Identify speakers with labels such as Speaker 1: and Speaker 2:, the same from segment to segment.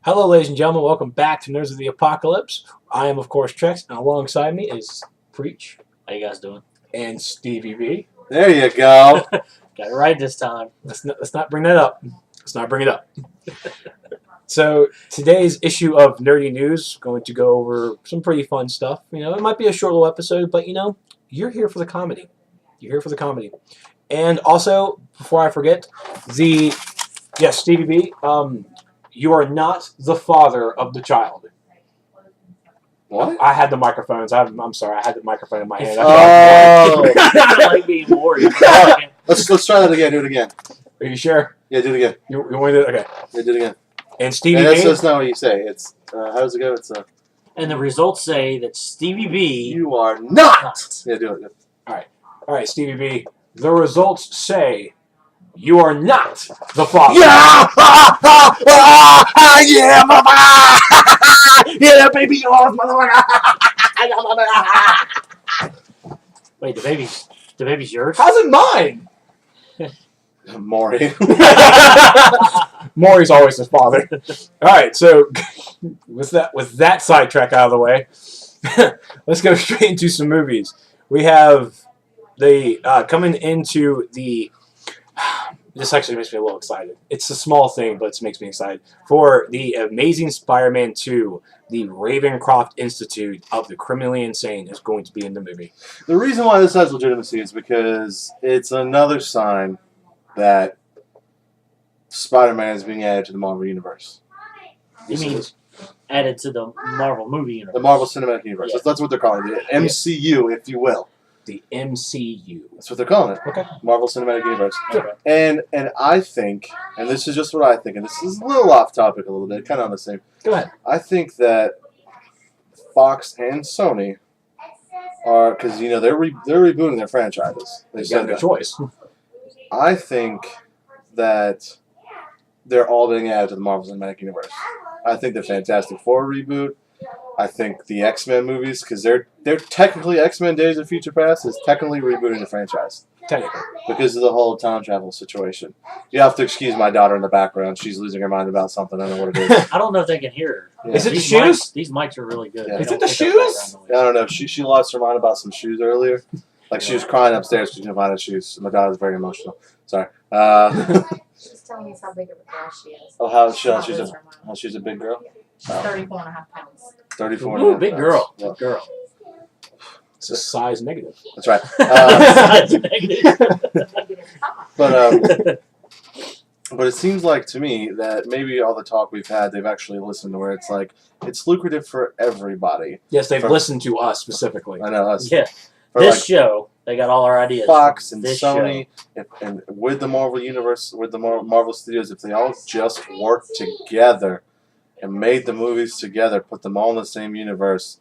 Speaker 1: Hello, ladies and gentlemen. Welcome back to Nerds of the Apocalypse. I am, of course, Trex, and alongside me is Preach.
Speaker 2: How you guys doing?
Speaker 1: And Stevie B.
Speaker 3: There you go.
Speaker 2: Got it right this time.
Speaker 1: Let's not bring that up. Let's not bring it up. So today's issue of Nerdy News going to go over some pretty fun stuff. You know, it might be a short little episode, but you know, you're here for the comedy. You're here for the comedy. And also, before I forget, yes, Stevie B. You are not the father of the child.
Speaker 3: What?
Speaker 1: I had the microphones. I'm sorry. I had the microphone in my hand.
Speaker 2: I like being worried.
Speaker 3: Let's try that again. Do it again.
Speaker 1: Are you sure?
Speaker 3: Yeah, do it again.
Speaker 1: You want to do it? Okay.
Speaker 3: Yeah, do it again.
Speaker 1: And Stevie
Speaker 3: And
Speaker 1: B.
Speaker 3: that's not what you say. It's how does it go? It's
Speaker 2: And the results say that Stevie B.
Speaker 3: you are not. Yeah, do it.
Speaker 1: All right, Stevie B. The results say you are not the father.
Speaker 3: Yeah! Yeah, motherfucker! Yeah, baby, yours, motherfucker!
Speaker 2: Wait, the baby's yours?
Speaker 1: How's it mine?
Speaker 3: Maury.
Speaker 1: Maury's always his father. All right, so with that sidetrack out of the way, let's go straight into some movies. We have coming into the. This actually makes me a little excited. It's a small thing, but it makes me excited. For the Amazing Spider-Man 2, the Ravencroft Institute of the Criminally Insane is going to be in the movie.
Speaker 3: The reason why this has legitimacy is because it's another sign that Spider-Man is being added to the Marvel Universe.
Speaker 2: You mean added to the Marvel movie universe?
Speaker 3: The Marvel Cinematic Universe.
Speaker 2: Yeah.
Speaker 3: That's what they're calling it. MCU, if you will.
Speaker 1: The MCU.
Speaker 3: That's what they're calling it.
Speaker 1: Okay.
Speaker 3: Marvel Cinematic Universe.
Speaker 2: Okay.
Speaker 3: And I think, and this is just what I think, and this is a little off topic a little bit, kind of on the same.
Speaker 1: Go ahead.
Speaker 3: I think that Fox and Sony are, because you know they're rebooting their franchises.
Speaker 1: They
Speaker 3: said
Speaker 1: got their
Speaker 3: that.
Speaker 1: choice.
Speaker 3: I think that they're all being added to the Marvel Cinematic Universe. I think the Fantastic Four reboot. I think the X-Men movies, because they're technically X-Men Days of Future Past is technically rebooting the franchise.
Speaker 1: Technically.
Speaker 3: Because of the whole time travel situation. You have to excuse my daughter in the background. She's losing her mind about something. I don't know what it is.
Speaker 2: I don't know if they can hear her.
Speaker 3: Yeah.
Speaker 1: Is it the
Speaker 2: These
Speaker 1: shoes?
Speaker 2: These mics are really good.
Speaker 3: Yeah.
Speaker 2: They
Speaker 1: Is
Speaker 2: don't
Speaker 1: it the
Speaker 2: pick up
Speaker 1: shoes?
Speaker 2: background
Speaker 3: I
Speaker 2: noise.
Speaker 3: don't know. She lost her mind about some shoes earlier. Like she was crying upstairs because she couldn't find her shoes. My daughter's very emotional. Sorry.
Speaker 4: She's telling us how big of a girl she is.
Speaker 3: She's a big girl?
Speaker 4: She's 34.5 pounds.
Speaker 3: 34
Speaker 2: Ooh, big girl.
Speaker 3: Yeah.
Speaker 2: Big girl.
Speaker 1: It's a size negative.
Speaker 3: That's right. But it seems like to me that maybe all the talk we've had, they've actually listened to where it's like, it's lucrative for everybody.
Speaker 1: Yes, they've listened to us specifically.
Speaker 3: I know. Us.
Speaker 2: Yeah.
Speaker 3: For
Speaker 2: This
Speaker 3: like
Speaker 2: show, they got all our ideas.
Speaker 3: Fox
Speaker 2: from
Speaker 3: and
Speaker 2: this
Speaker 3: Sony,
Speaker 2: show.
Speaker 3: and with the Marvel Universe, with the Marvel Studios, if they all just worked together and made the movies together, put them all in the same universe,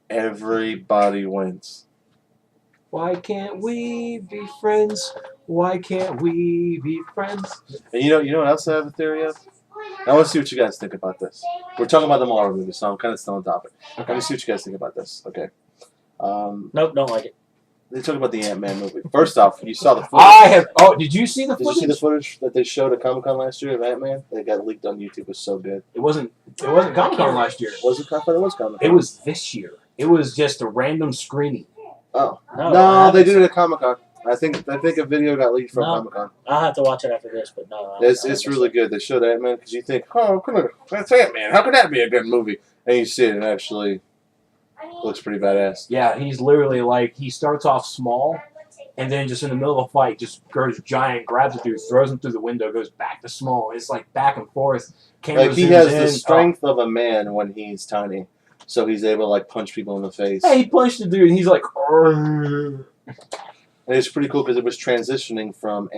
Speaker 3: everybody wins.
Speaker 1: Why can't we be friends? Why can't we be friends?
Speaker 3: And you know what else I have a theory of? I want to see what you guys think about this. We're talking about the Marvel movies, so I'm kind of still on topic.
Speaker 1: Okay.
Speaker 3: Let me see what you guys think about this. Okay.
Speaker 2: Nope, don't like it.
Speaker 3: They talk about the Ant-Man movie. First off, you saw the footage.
Speaker 1: Did you see the
Speaker 3: Did
Speaker 1: footage?
Speaker 3: you see the footage that they showed at Comic-Con last year of Ant-Man? They got leaked on YouTube. It was so good.
Speaker 1: It wasn't Comic-Con last year.
Speaker 3: Was it Comic-Con? It was Comic-Con.
Speaker 1: It was this year. It was just a random screening.
Speaker 3: Oh.
Speaker 2: No, I
Speaker 3: No,
Speaker 2: haven't
Speaker 3: they did
Speaker 2: seen
Speaker 3: it at Comic-Con. I think a video got leaked from
Speaker 2: No.
Speaker 3: Comic-Con.
Speaker 2: I'll have to watch it after this, but no.
Speaker 3: It's really good. They showed Ant-Man because you think, oh, that's Ant-Man. How could that be a good movie? And you see it, and it actually looks pretty badass.
Speaker 1: Yeah, he's literally like, he starts off small, and then just in the middle of a fight, just grows giant, grabs a dude, throws him through the window, goes back to small. It's like back and forth. Camera
Speaker 3: Like he
Speaker 1: zooms
Speaker 3: has
Speaker 1: in.
Speaker 3: the strength of a man when he's tiny, so he's able to like punch people in the face.
Speaker 1: Hey, he punched the dude, and he's like, "Arrgh."
Speaker 3: And it's pretty cool because it was transitioning from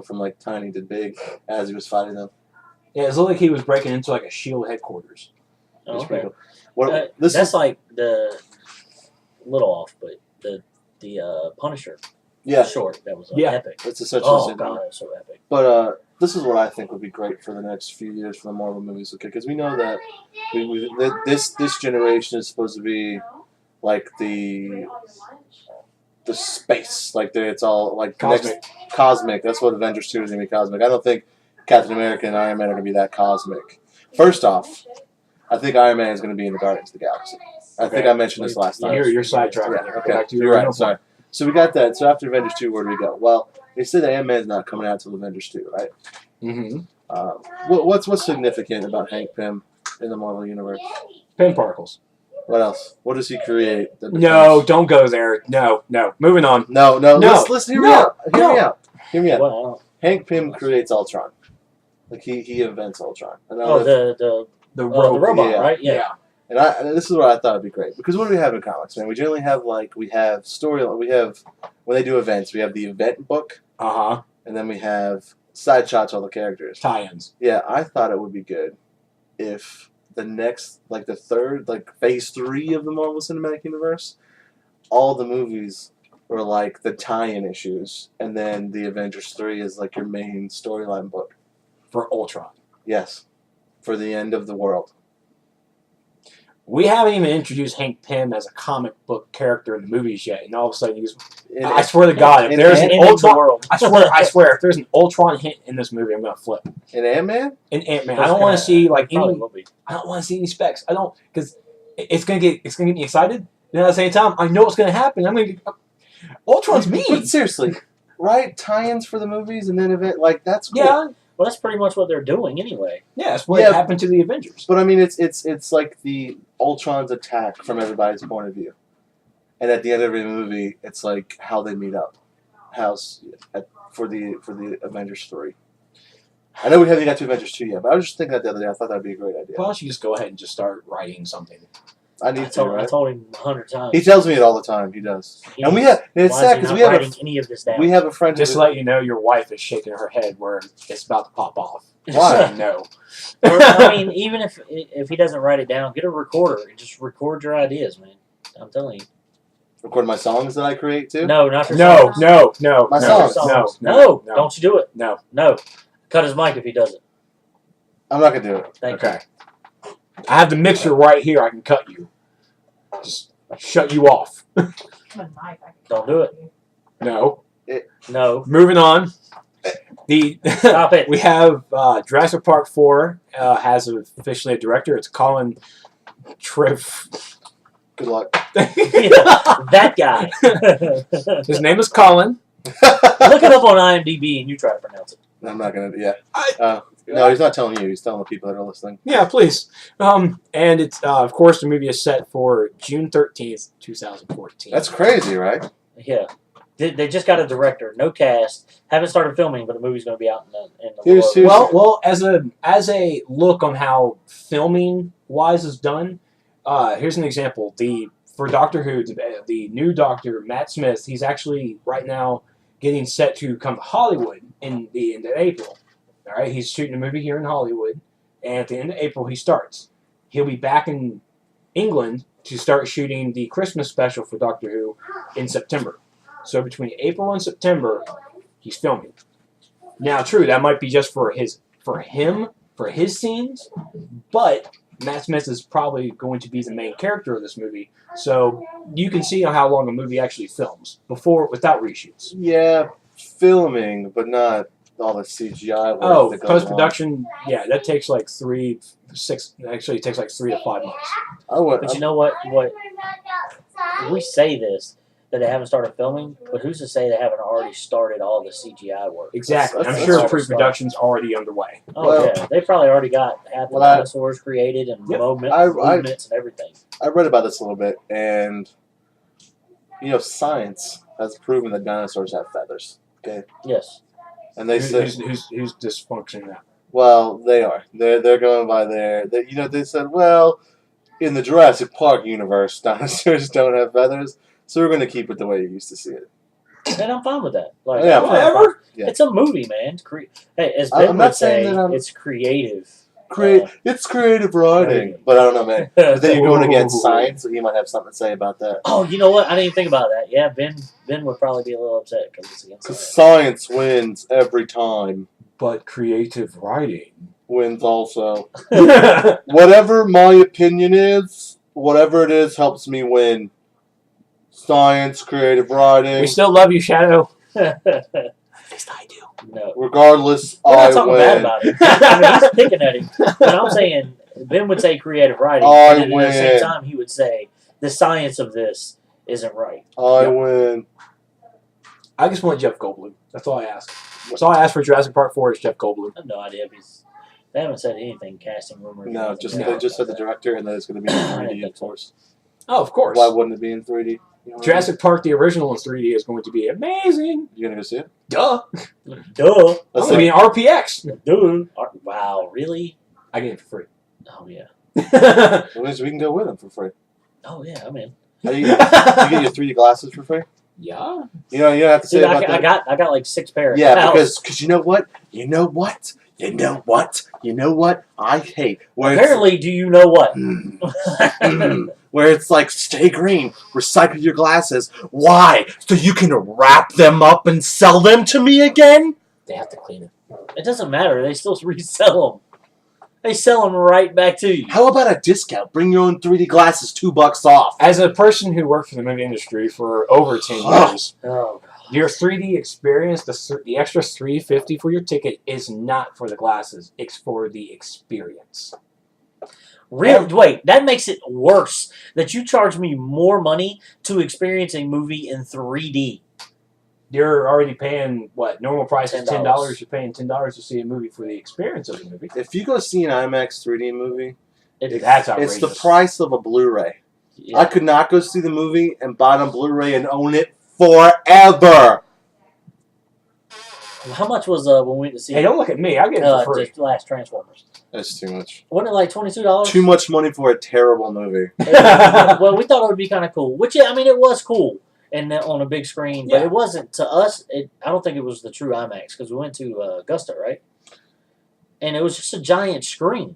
Speaker 3: from like tiny to big as he was fighting them.
Speaker 1: Yeah, it's like he was breaking into like a SHIELD headquarters.
Speaker 2: Oh,
Speaker 3: It's
Speaker 2: okay.
Speaker 3: pretty cool. What this
Speaker 2: That's
Speaker 3: is?
Speaker 2: like the little off, but the Punisher
Speaker 3: Yeah,
Speaker 2: short that was
Speaker 1: Yeah.
Speaker 2: epic.
Speaker 3: it's essentially the
Speaker 2: Oh
Speaker 3: same
Speaker 2: god,
Speaker 3: thing.
Speaker 2: that was so epic.
Speaker 3: But this is what I think would be great for the next few years for the Marvel movies. Okay, because we know that this generation is supposed to be like the space, like it's all like
Speaker 1: Cosmic.
Speaker 3: cosmic. That's what Avengers 2 is gonna be, cosmic. I don't think Captain America and Iron Man are gonna be that cosmic. First off, I think Iron Man is going to be in the Guardians of the Galaxy. I think I mentioned this last time.
Speaker 1: You're sidetracking.
Speaker 3: Yeah,
Speaker 1: there.
Speaker 3: okay.
Speaker 1: Back to
Speaker 3: You're
Speaker 1: your
Speaker 3: right.
Speaker 1: original
Speaker 3: Sorry. So we got that. So after Avengers 2, where do we go? Well, they said that Ant-Man's not coming out until Avengers 2, right?
Speaker 1: Mm-hmm.
Speaker 3: What's significant about Hank Pym in the Marvel Universe?
Speaker 1: Pin particles.
Speaker 3: What else? What does he create? That
Speaker 1: No,
Speaker 3: becomes-
Speaker 1: don't go there. No. Moving on.
Speaker 3: No. Listen. Hear me out. Hear me out.
Speaker 2: Well,
Speaker 3: Hank Pym creates Ultron. Like he invents Ultron. And I
Speaker 2: oh,
Speaker 3: don't know
Speaker 1: The
Speaker 2: the robot,
Speaker 3: Yeah.
Speaker 2: right? Yeah.
Speaker 3: And this is what I thought would be great, because what do we have in comics, man? We generally have story. We have when they do events, we have the event book,
Speaker 1: Uh-huh.
Speaker 3: and then we have side shots of all the characters.
Speaker 1: Tie-ins.
Speaker 3: Yeah, I thought it would be good if the next, the third, phase 3 of the Marvel Cinematic Universe, all the movies were like the tie-in issues, and then the Avengers 3 is like your main storyline book.
Speaker 1: For Ultron.
Speaker 3: Yes, for the end of the world.
Speaker 1: We haven't even introduced Hank Pym as a comic book character in the movies yet, and all of a sudden I swear to God, if there's an
Speaker 2: End of the
Speaker 1: Ultron,
Speaker 2: world.
Speaker 1: I swear, if there's an Ultron hint in this movie, I'm gonna flip.
Speaker 3: In Ant-Man?
Speaker 1: In Ant-Man, I
Speaker 2: That's
Speaker 1: don't want
Speaker 2: gonna-
Speaker 1: to see
Speaker 2: Probably
Speaker 1: any.
Speaker 2: will be.
Speaker 1: I don't want to see any specs. I don't, because it's gonna get me excited. And at the same time, I know what's gonna happen. I'm gonna get, Ultron's me.
Speaker 3: But seriously, right? Tie-ins for the movies and then that's cool.
Speaker 1: Yeah,
Speaker 2: Well, that's pretty much what they're doing anyway.
Speaker 1: yeah, that's what
Speaker 3: Yeah.
Speaker 1: happened to the Avengers.
Speaker 3: But I mean, it's like the Ultron's attack from everybody's point of view, and at the end of every movie, it's like how they meet up, for the Avengers 3. I know we haven't got to Avengers 2 yet, but I was just thinking that the other day. I thought that'd be a great idea.
Speaker 1: Why don't you just go ahead and just start writing something?
Speaker 3: I
Speaker 2: I
Speaker 3: need to.
Speaker 2: told, I
Speaker 3: Right?
Speaker 2: told him 100 times.
Speaker 3: He tells me it all the time. He does. And we have. And it's
Speaker 2: Why
Speaker 3: sad
Speaker 2: is he
Speaker 3: because
Speaker 2: not
Speaker 3: we have
Speaker 2: writing any of this down?
Speaker 3: we have a friend.
Speaker 1: Just to
Speaker 3: who,
Speaker 1: let you know, your wife is shaking her head where it's about to pop off.
Speaker 3: Why?
Speaker 1: No.
Speaker 2: Or, I mean, even if he doesn't write it down, get a recorder and just record your ideas, man. I'm telling you.
Speaker 3: record my songs that I create too.
Speaker 2: No, not your
Speaker 1: No,
Speaker 2: songs.
Speaker 1: no,
Speaker 3: My
Speaker 1: no,
Speaker 3: songs.
Speaker 1: no,
Speaker 2: Don't you do it.
Speaker 1: no.
Speaker 2: No. Cut his mic if he does it.
Speaker 3: I'm not gonna do it.
Speaker 2: Thank
Speaker 1: Okay. I have the mixer right here. I can cut you. Just shut you off.
Speaker 2: Don't do it.
Speaker 1: No.
Speaker 2: No.
Speaker 1: Moving on.
Speaker 2: Stop it.
Speaker 1: We have Jurassic Park 4 has officially a director. It's Colin Trev.
Speaker 3: Good luck.
Speaker 2: That guy.
Speaker 1: His name is Colin.
Speaker 2: Look it up on IMDb and you try to pronounce it.
Speaker 3: I'm not gonna. Yeah. No, he's not telling you. He's telling the people that are listening.
Speaker 1: Yeah, please. And it's of course the movie is set for June 13th, 2014.
Speaker 3: That's crazy, right?
Speaker 2: Yeah. They just got a director, no cast. Haven't started filming, but the movie's going to be out in the
Speaker 3: Here's-
Speaker 2: world.
Speaker 1: Well, as a look on how filming wise is done, here's an example. For Doctor Who, the new Doctor Matt Smith, he's actually right now getting set to come to Hollywood in the end of April. All right, he's shooting a movie here in Hollywood, and at the end of April he starts. He'll be back in England to start shooting the Christmas special for Doctor Who in September. So between April and September, he's filming. Now, true, that might be just for his scenes, but Matt Smith is probably going to be the main character of this movie. So you can see how long a movie actually films without reshoots.
Speaker 3: Yeah, filming, but not all the CGI work.
Speaker 1: Oh,
Speaker 3: that goes
Speaker 1: post production, yeah, that takes like 3 to 5 months.
Speaker 2: But you know what? We say this, that they haven't started filming, but who's to say they haven't already started all the CGI work?
Speaker 1: Exactly.
Speaker 3: That's
Speaker 1: I'm sure
Speaker 2: all the
Speaker 1: pre-production's already underway.
Speaker 2: Oh,
Speaker 3: Well-
Speaker 2: yeah. They probably already got half the
Speaker 3: Well, I-
Speaker 2: dinosaurs created and
Speaker 1: Yep.
Speaker 2: movements and everything.
Speaker 3: I read about this a little bit, and science has proven that dinosaurs have feathers. Okay,
Speaker 2: Yes.
Speaker 3: and they said,
Speaker 1: Who's dysfunctioning that?
Speaker 3: well, they are. They're going by they said, well, in the Jurassic Park universe, dinosaurs don't have feathers, so we're going to keep it the way you used to see it.
Speaker 2: And I'm fine with that. Like,
Speaker 3: Yeah,
Speaker 2: I'm fine with
Speaker 1: whatever.
Speaker 2: that.
Speaker 3: Yeah.
Speaker 2: It's a movie, man. Hey, as
Speaker 3: I'm
Speaker 2: Ben
Speaker 3: not
Speaker 2: would
Speaker 3: saying
Speaker 2: say,
Speaker 3: that I'm-
Speaker 2: it's creative.
Speaker 3: It's creative writing, but I don't know, man. But then you're going against science, so you might have something to say about that.
Speaker 2: Oh, you know what? I didn't even think about that. Yeah, Ben would probably be a little upset because it's against
Speaker 3: Because
Speaker 2: science.
Speaker 3: science wins every time.
Speaker 1: But creative writing.
Speaker 3: Wins also.
Speaker 1: we
Speaker 3: Whatever my opinion is, whatever it is helps me win. Science, creative writing.
Speaker 1: still love you, Shadow. At least I do.
Speaker 2: No.
Speaker 3: Regardless,
Speaker 2: We're not
Speaker 3: I
Speaker 2: talking
Speaker 3: win.
Speaker 2: bad about him. I mean, he's picking at him. But I'm saying, Ben would say creative writing.
Speaker 3: I
Speaker 2: and then at the same
Speaker 3: win.
Speaker 2: time, he would say, the science of this isn't right.
Speaker 3: I
Speaker 1: Yep.
Speaker 3: win.
Speaker 1: I just want Jeff Goldblum. That's all I ask. That's all I ask for Jurassic Park 4 is Jeff Goldblum.
Speaker 2: I have no idea if he's. They haven't said anything casting rumors. or
Speaker 3: No,
Speaker 2: anything
Speaker 3: just
Speaker 2: yet
Speaker 3: they just said the
Speaker 2: about that.
Speaker 3: director and that it's going to be in 3D, of course.
Speaker 1: Oh, of course.
Speaker 3: Why wouldn't it be in 3D? You know what
Speaker 1: Jurassic Park, the original in 3D, is going to be amazing.
Speaker 3: I mean? You going to go see it?
Speaker 1: Duh.
Speaker 2: Duh.
Speaker 1: I'm
Speaker 3: Let's
Speaker 1: going to
Speaker 3: say,
Speaker 1: be in RPX.
Speaker 2: Dude. Wow, really?
Speaker 1: I get it for free.
Speaker 2: Oh, yeah.
Speaker 3: that means we can go with them for free.
Speaker 2: Oh, yeah, I'm in.
Speaker 3: How do you get your 3D glasses for free?
Speaker 1: Yeah.
Speaker 3: You don't have to say
Speaker 2: Dude,
Speaker 3: about that.
Speaker 2: I got like 6 pairs.
Speaker 3: Yeah, because you know what? You know what? You know what? You know what? I hate where
Speaker 2: Apparently, do you know what?
Speaker 3: where it's like, stay green, recycle your glasses. Why? So you can wrap them up and sell them to me again?
Speaker 1: They have to clean it.
Speaker 2: It doesn't matter. They still resell them. They sell them right back to you.
Speaker 3: How about a discount? Bring your own 3D glasses, $2 off.
Speaker 1: As a person who worked for the movie industry for over 10 years,
Speaker 2: Oh,
Speaker 1: your 3D experience, the extra $350 for your ticket is not for the glasses. It's for the experience.
Speaker 2: really? Wait, that makes it worse. That you charge me more money to experience a movie in 3D.
Speaker 1: You're already paying, what, normal price is $10.
Speaker 2: $10.
Speaker 1: You're paying $10 to see a movie for the experience of the movie.
Speaker 3: If you go see an IMAX 3D movie,
Speaker 1: That's outrageous.
Speaker 3: it's the price of a Blu-ray.
Speaker 2: Yeah.
Speaker 3: I could not go see the movie and buy it on Blu-ray and own it forever.
Speaker 2: How much was when we went to see
Speaker 1: Hey, don't look at me. I get it for free.
Speaker 2: just last Transformers?
Speaker 3: That's too much.
Speaker 2: Wasn't it like $22?
Speaker 3: Too much money for a terrible movie.
Speaker 2: Well, we thought it would be kind of cool. Which, I mean, it was cool and on a big screen, but
Speaker 1: Yeah.
Speaker 2: it wasn't to us. I don't think it was the true IMAX because we went to Augusta, right? And it was just a giant screen.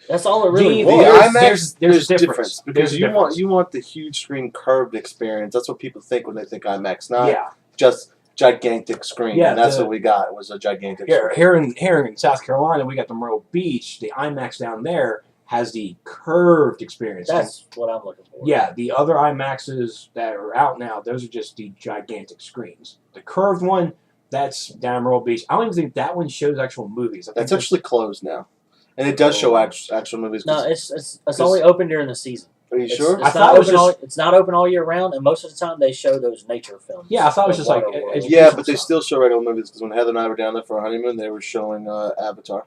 Speaker 2: That's all it really
Speaker 1: The
Speaker 2: was.
Speaker 3: IMAX,
Speaker 1: there's a
Speaker 3: difference
Speaker 1: difference.
Speaker 3: because
Speaker 1: There's a
Speaker 3: you want the huge screen curved experience. That's what people think when they think IMAX, not
Speaker 1: Yeah.
Speaker 3: just gigantic screen.
Speaker 1: Yeah,
Speaker 3: and that's
Speaker 1: the-
Speaker 3: what we got. Was a gigantic.
Speaker 1: Here,
Speaker 3: screen.
Speaker 1: here in South Carolina, we got the Myrtle Beach. The IMAX down there has the curved experience.
Speaker 2: That's what I'm looking for.
Speaker 1: Yeah, the other IMAXs that are out now, those are just the gigantic screens. The curved one, that's down in Myrtle Beach. I don't even think that one shows actual movies. I think
Speaker 3: That's actually closed now, and it does show actual movies.
Speaker 2: No, it's only open during the season.
Speaker 3: Are you
Speaker 2: It's,
Speaker 3: sure?
Speaker 1: I
Speaker 2: It's
Speaker 1: thought
Speaker 2: not
Speaker 1: it was
Speaker 2: open all,
Speaker 1: just-
Speaker 2: it's not open all year round, and most of the time they show those nature films.
Speaker 1: Yeah, I thought it was
Speaker 2: The
Speaker 1: just like
Speaker 2: water world.
Speaker 1: education
Speaker 3: Yeah, but they
Speaker 1: stuff.
Speaker 3: still show regular movies because when Heather and I were down there for our honeymoon, they were showing Avatar.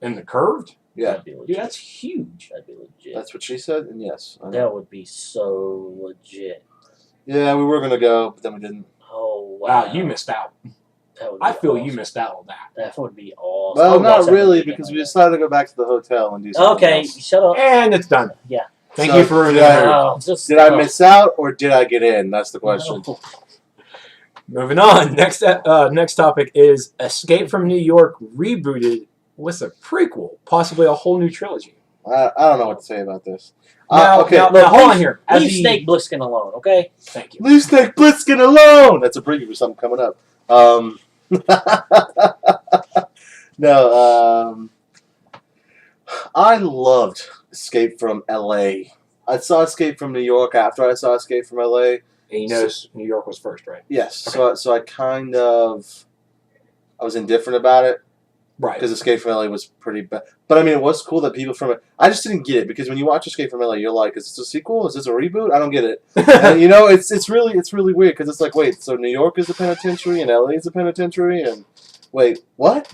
Speaker 1: And the curved?
Speaker 3: Yeah,
Speaker 2: That'd be legit.
Speaker 1: Dude, that's huge.
Speaker 2: That'd be legit.
Speaker 3: that's what she said, and yes, I know.
Speaker 2: That would be so legit.
Speaker 3: Yeah, we were gonna go, but then we didn't.
Speaker 2: Oh wow!
Speaker 1: Wow, you missed out.
Speaker 2: That would be
Speaker 1: I feel
Speaker 2: awesome.
Speaker 1: you missed out on that.
Speaker 2: That would be awesome.
Speaker 3: Well,
Speaker 2: I would watch
Speaker 3: not
Speaker 2: that
Speaker 3: really,
Speaker 2: movie
Speaker 3: because
Speaker 2: again
Speaker 3: we
Speaker 2: like
Speaker 3: decided to go back to the hotel and do
Speaker 2: that.
Speaker 3: something
Speaker 2: Okay,
Speaker 3: else.
Speaker 2: shut up.
Speaker 1: And it's done.
Speaker 2: Yeah.
Speaker 1: Thank
Speaker 3: So,
Speaker 1: you for
Speaker 3: did I-
Speaker 2: Oh, just
Speaker 3: Did I
Speaker 2: oh.
Speaker 3: miss out or did I get in? That's the question.
Speaker 2: No.
Speaker 1: Moving on. Next topic is Escape from New York rebooted with a prequel, possibly a whole new trilogy.
Speaker 3: I don't know what to say about this.
Speaker 1: Now,
Speaker 3: Okay,
Speaker 1: now,
Speaker 2: Look,
Speaker 1: hold on
Speaker 2: leave-
Speaker 1: here. As
Speaker 2: Leave
Speaker 1: the-
Speaker 2: Snake Plissken alone, okay?
Speaker 1: Thank you.
Speaker 3: leave Snake Plissken alone. That's a preview for something coming up. No, I loved Escape from L.A. I saw Escape from New York after I saw Escape from L.A.
Speaker 1: And you notice New York was first, right?
Speaker 3: Yes, so I kind of I was indifferent about it
Speaker 1: Right.
Speaker 3: because Escape from L.A. was pretty bad. But I mean, it was cool that people from it. I just didn't get it because when you watch Escape from L.A., you're like, is this a sequel? Is this a reboot? I don't get it. And, you know, it's really weird because it's like, wait, so New York is the penitentiary and L.A. is the penitentiary, and wait, what?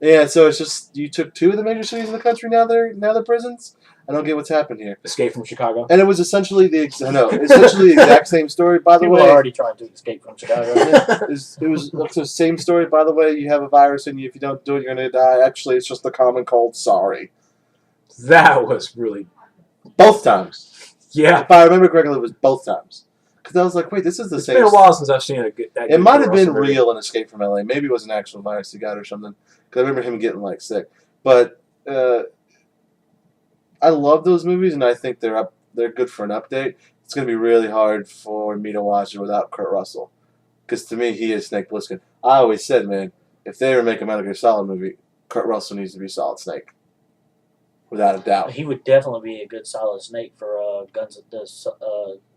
Speaker 3: Yeah, so it's just you took two of the major cities in the country now they're prisons. I don't get what's happened here.
Speaker 1: Escape from Chicago.
Speaker 3: And it was essentially the exact same story. By the
Speaker 2: People
Speaker 3: way,
Speaker 2: are already trying to escape from Chicago.
Speaker 3: it was the same story. By the way, you have a virus in you. If you don't do it, you're going to die. Actually, it's just the common cold. Sorry.
Speaker 1: That was really,
Speaker 3: Both times.
Speaker 1: yeah.
Speaker 3: If I remember correctly, it was both times. Because I was like, wait, this is the
Speaker 1: It's
Speaker 3: same.
Speaker 1: been a while since I've seen a good.
Speaker 3: It might have been real in Escape from LA. Maybe it was an actual virus he got or something. Because I remember him getting like sick. But I love those movies, and I think they're good for an update. It's going to be really hard for me to watch it without Kurt Russell. Because to me, he is Snake Plissken. I always said, man, if they ever make a Metal Gear Solid movie, Kurt Russell needs to be Solid Snake. Without a doubt.
Speaker 2: He would definitely be a good Solid Snake for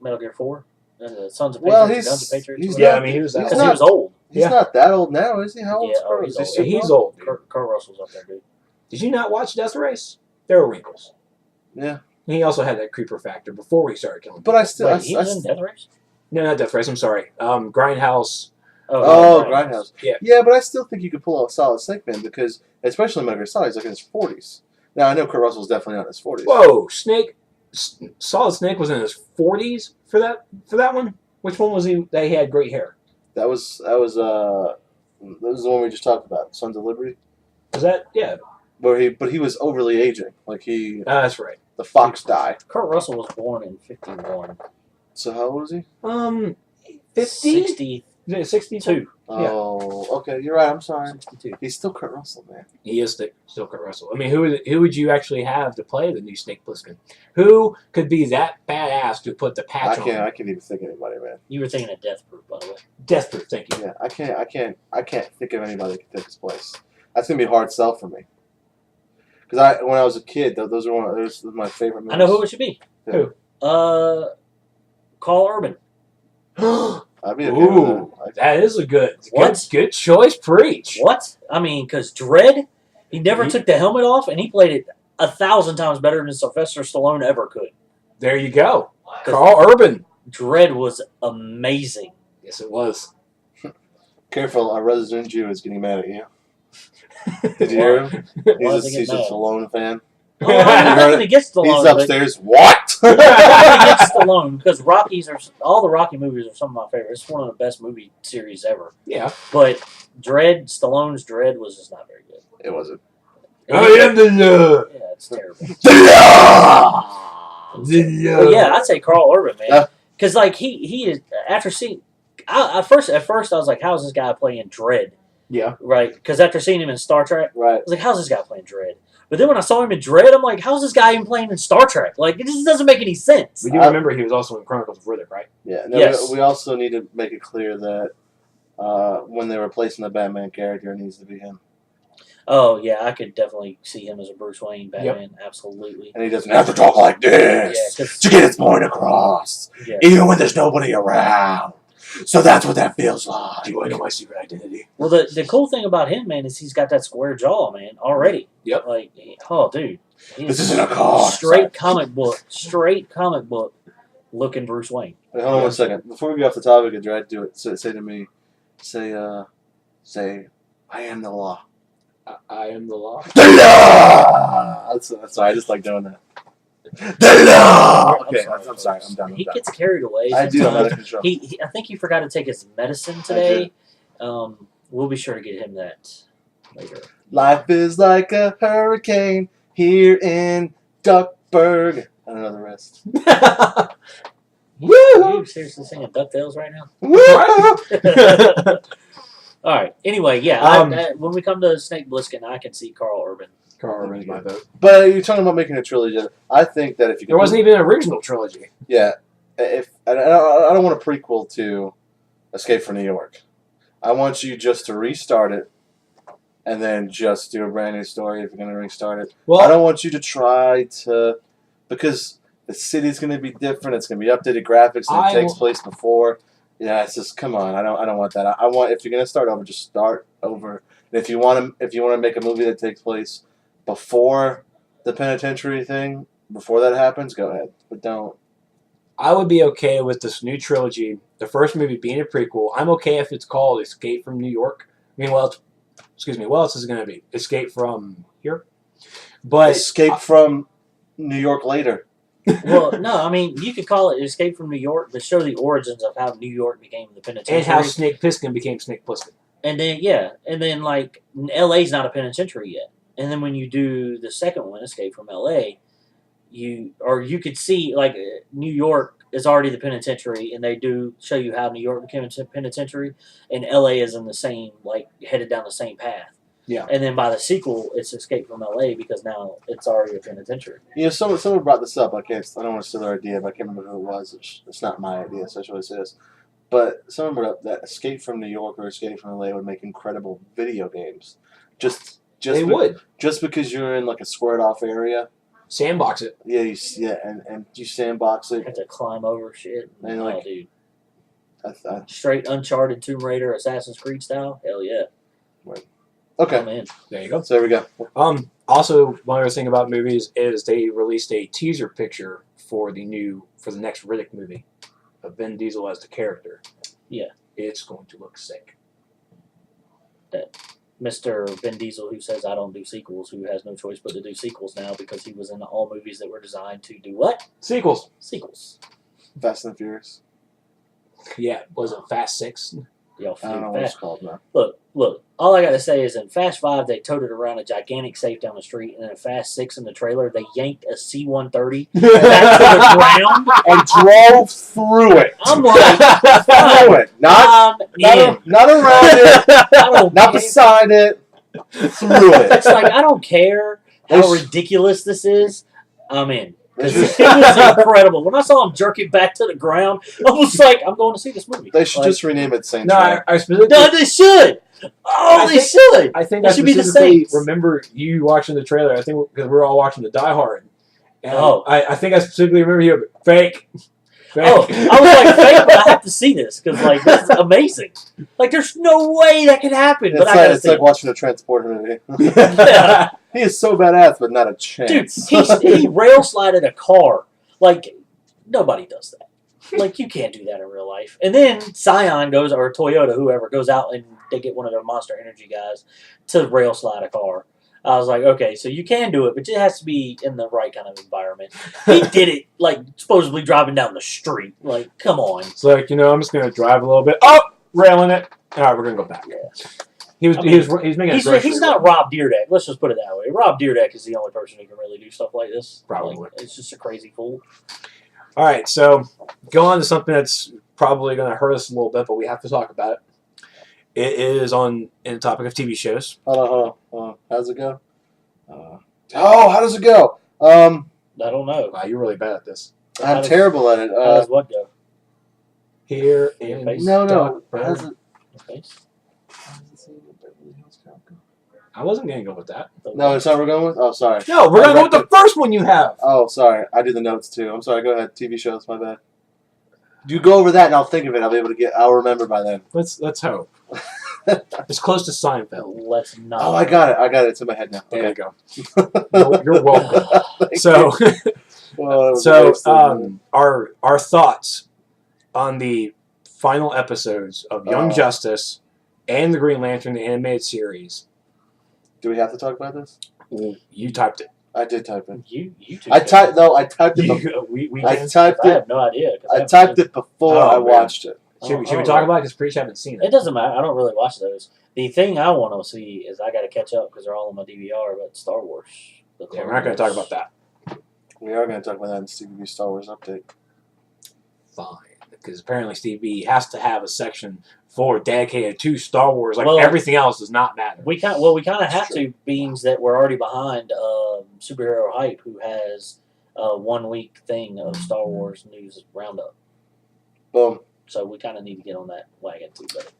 Speaker 2: Metal Gear 4 and the Sons of Patriots.
Speaker 3: Well,
Speaker 2: Guns of Patriots.
Speaker 3: he's
Speaker 1: Yeah,
Speaker 3: not-
Speaker 1: I mean, he was
Speaker 3: he's
Speaker 1: out.
Speaker 2: because
Speaker 3: not-
Speaker 2: he was old.
Speaker 3: He's not that old now, is he? How old is
Speaker 2: Yeah,
Speaker 3: Kurt?
Speaker 2: he's
Speaker 3: Is
Speaker 2: old.
Speaker 3: he
Speaker 1: He's old. Dude.
Speaker 2: Kurt Russell's up there, dude.
Speaker 1: Did you not watch Death Race? There were wrinkles.
Speaker 3: Yeah.
Speaker 1: He also had that creeper factor before we started killing.
Speaker 3: But I still.
Speaker 2: Wait, he was in Death Race?
Speaker 1: No, not Death Race. I'm sorry. Grindhouse.
Speaker 3: Oh, Grindhouse.
Speaker 1: Yeah.
Speaker 3: Yeah, but I still think you could pull off Solid Snake Man because, especially Metal Gear Solid, he's like in his 40s. Now, I know Kurt Russell's definitely not in his 40s.
Speaker 1: Whoa, Solid Snake was in his 40s for that one. Which one was he? That he had great hair.
Speaker 3: That was the one we just talked about, Sons of Liberty.
Speaker 1: Was that? Yeah.
Speaker 3: But he was overly aging. Like
Speaker 1: That's right.
Speaker 3: the fox died.
Speaker 2: Kurt Russell was born in 51.
Speaker 3: So how old was he?
Speaker 1: 50? 62.
Speaker 3: Oh, okay. You're right. I'm sorry.
Speaker 2: 62.
Speaker 3: He's still Kurt Russell, man.
Speaker 1: He is still Kurt Russell. I mean, who would you actually have to play the new Snake Plissken? Who could be that badass to put the patch on?
Speaker 3: I can't even think of anybody, man.
Speaker 2: You were thinking of Death Proof, by the way.
Speaker 1: Death Proof, thank you.
Speaker 3: Yeah, I can't think of anybody that can take his place. That's gonna be a hard sell for me. Because when I was a kid, those were my favorite movies.
Speaker 2: I know who it should be.
Speaker 1: Who?
Speaker 2: Carl Urban.
Speaker 3: I'd be okay with
Speaker 1: Ooh, that is a good choice. Preach.
Speaker 2: What? I mean, because Dredd, he never took the helmet off, and he played it 1,000 times better than Sylvester Stallone ever could.
Speaker 1: There you go. Carl Urban.
Speaker 2: Dredd was amazing.
Speaker 1: Yes, it was.
Speaker 3: Careful, our resident Jew is getting mad at you. Did you hear him? He's a Stallone fan.
Speaker 2: Oh, I'm nothing against Stallone.
Speaker 3: He's upstairs. What?
Speaker 2: Nothing against Stallone, because all the Rocky movies are some of my favorites. It's one of the best movie series ever.
Speaker 1: Yeah.
Speaker 2: But Stallone's Dredd was just not very good.
Speaker 3: It wasn't.
Speaker 1: I am the law.
Speaker 2: Yeah, it's terrible.
Speaker 1: The law.
Speaker 2: But yeah, I'd say Carl Urban, man. Because like he is after seeing, at first I was like, how's this guy playing Dredd?
Speaker 1: Yeah.
Speaker 2: Right. Because after seeing him in Star Trek, I
Speaker 3: Right.
Speaker 2: was like, how's this guy playing Dredd? But then when I saw him in Dredd, I'm like, how's this guy even playing in Star Trek? Like, it just doesn't make any sense.
Speaker 1: We do remember he was also in Chronicles of Riddick, right?
Speaker 3: Yeah. No,
Speaker 2: Yes.
Speaker 3: we also need to make it clear that when they're replacing the Batman character, it needs to be him.
Speaker 2: Oh, yeah, I could definitely see him as a Bruce Wayne Batman. Absolutely.
Speaker 3: And he doesn't have to talk like this to get his point across, even when there's nobody around. So that's what that feels like.
Speaker 1: Do you want to know my secret identity?
Speaker 2: Well, the cool thing about him, man, is he's got that square jaw, man, already.
Speaker 1: Yep.
Speaker 2: Like, oh, dude.
Speaker 3: This isn't a car.
Speaker 2: Straight comic book looking Bruce Wayne.
Speaker 3: Wait, hold on 1 second. Before we get off the topic of Dredd, do it. Say to me, say, I am the law.
Speaker 1: I am the law.
Speaker 3: The law! That's sorry, I just like doing that. The law! Okay, I'm sorry, I'm done.
Speaker 2: He gets carried away.
Speaker 3: I do, I'm out of control.
Speaker 2: I think he forgot to take his medicine today. We'll be sure to get him that later.
Speaker 3: Life is like a hurricane here in Duckburg. I don't know the rest.
Speaker 1: Woo!
Speaker 2: Are you seriously singing DuckTales right now?
Speaker 3: Woo!
Speaker 2: All right. Anyway, yeah. When we come to Snake Plissken, I can see Carl Urban.
Speaker 1: Carl Urban's my vote.
Speaker 3: But you're talking about making a trilogy. I think that if you
Speaker 1: there wasn't even an original trilogy.
Speaker 3: Yeah, if I don't want a prequel to Escape from New York. I want you just to restart it, and then just do a brand new story if you're going to restart it.
Speaker 1: Well,
Speaker 3: I don't want you to try to, because the city's going to be different. It's going to be updated graphics than it takes place before. Yeah, it's just come on. I don't want that. I want, if you're going to start over, just start over. And if you want to make a movie that takes place before the penitentiary thing, before that happens, go ahead. But don't.
Speaker 1: I would be okay with this new trilogy, the first movie being a prequel. I'm okay if it's called Escape from New York. I mean, what else is it going to be? Escape from here? But
Speaker 3: Escape from New York later.
Speaker 2: Well, no, I mean, you could call it Escape from New York, but show the origins of how New York became the penitentiary.
Speaker 1: And how Snake Plissken became Snake Plissken.
Speaker 2: And then, like, LA's not a penitentiary yet. And then when you do the second one, Escape from LA, you could see, like, New York is already the penitentiary, and they do show you how New York became a penitentiary, and LA is in the same, like, headed down the same path.
Speaker 1: Yeah.
Speaker 2: And then by the sequel, it's Escape from LA because now it's already a penitentiary.
Speaker 3: You know, someone brought this up. I don't want to steal their idea, but I can't remember who it was. It's not my idea, so I should always say this. But someone brought up that Escape from New York or Escape from LA would make incredible video games. Just because you're in like a squared off area.
Speaker 1: Sandbox it.
Speaker 3: Yeah, and you sandbox it.
Speaker 2: Have to climb over shit.
Speaker 3: And
Speaker 2: Oh,
Speaker 3: like,
Speaker 2: dude. Straight Uncharted, Tomb Raider, Assassin's Creed style. Hell yeah.
Speaker 3: Okay.
Speaker 2: I'm in.
Speaker 1: There you go.
Speaker 3: So there we go.
Speaker 1: Also, one other thing about movies is they released a teaser picture for the next Riddick movie of Vin Diesel as the character.
Speaker 2: Yeah.
Speaker 1: It's going to look sick.
Speaker 2: That Mr. Vin Diesel, who says I don't do sequels, who has no choice but to do sequels now because he was in all movies that were designed to do what?
Speaker 1: Sequels.
Speaker 2: Sequels.
Speaker 3: Fast and the Furious.
Speaker 1: Yeah, was it Fast 6?
Speaker 2: Y'all
Speaker 3: I don't know what it's called now.
Speaker 2: Look. All I gotta say is in Fast 5 they toted around a gigantic safe down the street, and in Fast 6 in the trailer they yanked a C-130 back to the ground
Speaker 3: And drove through it.
Speaker 2: I'm like,
Speaker 3: Through it. Not around it.
Speaker 2: I don't
Speaker 3: Not
Speaker 2: care.
Speaker 3: beside it. Through it.
Speaker 2: It's like I don't care how
Speaker 3: They sh-
Speaker 2: ridiculous this is. I'm in.
Speaker 3: They
Speaker 2: Because
Speaker 3: should,
Speaker 2: it was incredible. When I saw him jerk it back to the ground, I was like, I'm going to see this movie.
Speaker 3: they should
Speaker 2: Like,
Speaker 3: just rename it Saint
Speaker 1: No,
Speaker 3: Train.
Speaker 1: I specifically.
Speaker 2: No, they should. Oh, they should.
Speaker 1: I think
Speaker 2: It
Speaker 1: I
Speaker 2: should be the
Speaker 1: specifically
Speaker 2: Saints.
Speaker 1: remember you watching the trailer. I think because we were all watching the Die Hard. And
Speaker 2: Oh.
Speaker 1: I think I specifically remember you fake.
Speaker 2: Oh, I was like, fake, but I have to see this because, like, this is amazing. Like, there's no way that could happen, but I gotta
Speaker 3: It's
Speaker 2: see
Speaker 3: like
Speaker 2: it.
Speaker 3: watching a Transporter movie.
Speaker 2: Yeah.
Speaker 3: He is so badass, but not a
Speaker 2: Dude,
Speaker 3: chance.
Speaker 2: he rail slided a car. Like, nobody does that. Like, you can't do that in real life. And then Scion goes, or Toyota, whoever, goes out and they get one of their Monster Energy guys to rail slide a car. I was like, okay, so you can do it, but it has to be in the right kind of environment. He did it, like, supposedly driving down the street. Like, come on.
Speaker 1: It's like, I'm just going to drive a little bit. Oh, railing it. All right, we're going to go back.
Speaker 2: Yeah.
Speaker 1: He's making a grocery
Speaker 2: He's not
Speaker 1: run.
Speaker 2: Rob Dyrdek. Let's just put it that way. Rob Dyrdek is the only person who can really do stuff like this.
Speaker 1: Probably.
Speaker 2: Like, it's just a crazy fool.
Speaker 1: All right, so go on to something that's probably going to hurt us a little bit, but we have to talk about it. It is in the topic of TV shows.
Speaker 3: Hold on. How does it go? How does it go?
Speaker 2: I don't know.
Speaker 1: Wow, you're really bad at this.
Speaker 3: I'm terrible at it.
Speaker 2: How does what go?
Speaker 1: Here
Speaker 2: Your
Speaker 1: in
Speaker 2: face?
Speaker 3: No.
Speaker 1: Dark
Speaker 3: How does it?
Speaker 2: Okay.
Speaker 3: How does it say what Beverly Hills Cop go?
Speaker 1: I wasn't going to go with that.
Speaker 3: No, it's not what we're going with? Oh, sorry.
Speaker 1: No, we're going to go with the first one you have.
Speaker 3: Oh, sorry. I do the notes too. I'm sorry. Go ahead. TV shows. My bad. You go over that and I'll think of it. I'll remember by then.
Speaker 1: Let's hope. It's close to Seinfeld.
Speaker 2: Let's not.
Speaker 3: Oh, I got it. It's in my head now.
Speaker 1: There
Speaker 3: Okay.
Speaker 1: you go. You're welcome. So,
Speaker 3: Well, that was amazing.
Speaker 1: our thoughts on the final episodes of Young Justice and the Green Lantern animated series.
Speaker 3: Do we have to talk about this?
Speaker 1: You typed it.
Speaker 3: I did type it.
Speaker 2: You two.
Speaker 3: I typed it. I typed
Speaker 2: I
Speaker 3: it.
Speaker 2: have no idea. 'cause
Speaker 3: I
Speaker 2: haven't
Speaker 3: typed
Speaker 2: seen
Speaker 3: it before
Speaker 1: Oh,
Speaker 3: I
Speaker 1: man.
Speaker 3: watched it.
Speaker 1: Should we
Speaker 2: Oh,
Speaker 1: talk about it? Because Preach haven't seen
Speaker 2: It
Speaker 1: it.
Speaker 2: doesn't matter. I don't really watch those. The thing I want to see is I got to catch up because they're all on my DVR. But Star Wars.
Speaker 1: Yeah, we're not going to talk about that.
Speaker 3: We are going to talk about that in Stevie B Star Wars update.
Speaker 1: Fine. Because apparently Steve B has to have a section dedicated to Star Wars. Like
Speaker 2: Well,
Speaker 1: everything else does not matter.
Speaker 2: We kind of have to, beings that we're already behind Superhero Hype, who has a 1 week thing of Star Wars news roundup.
Speaker 3: Boom.
Speaker 2: So we kind of need to get on that wagon too. But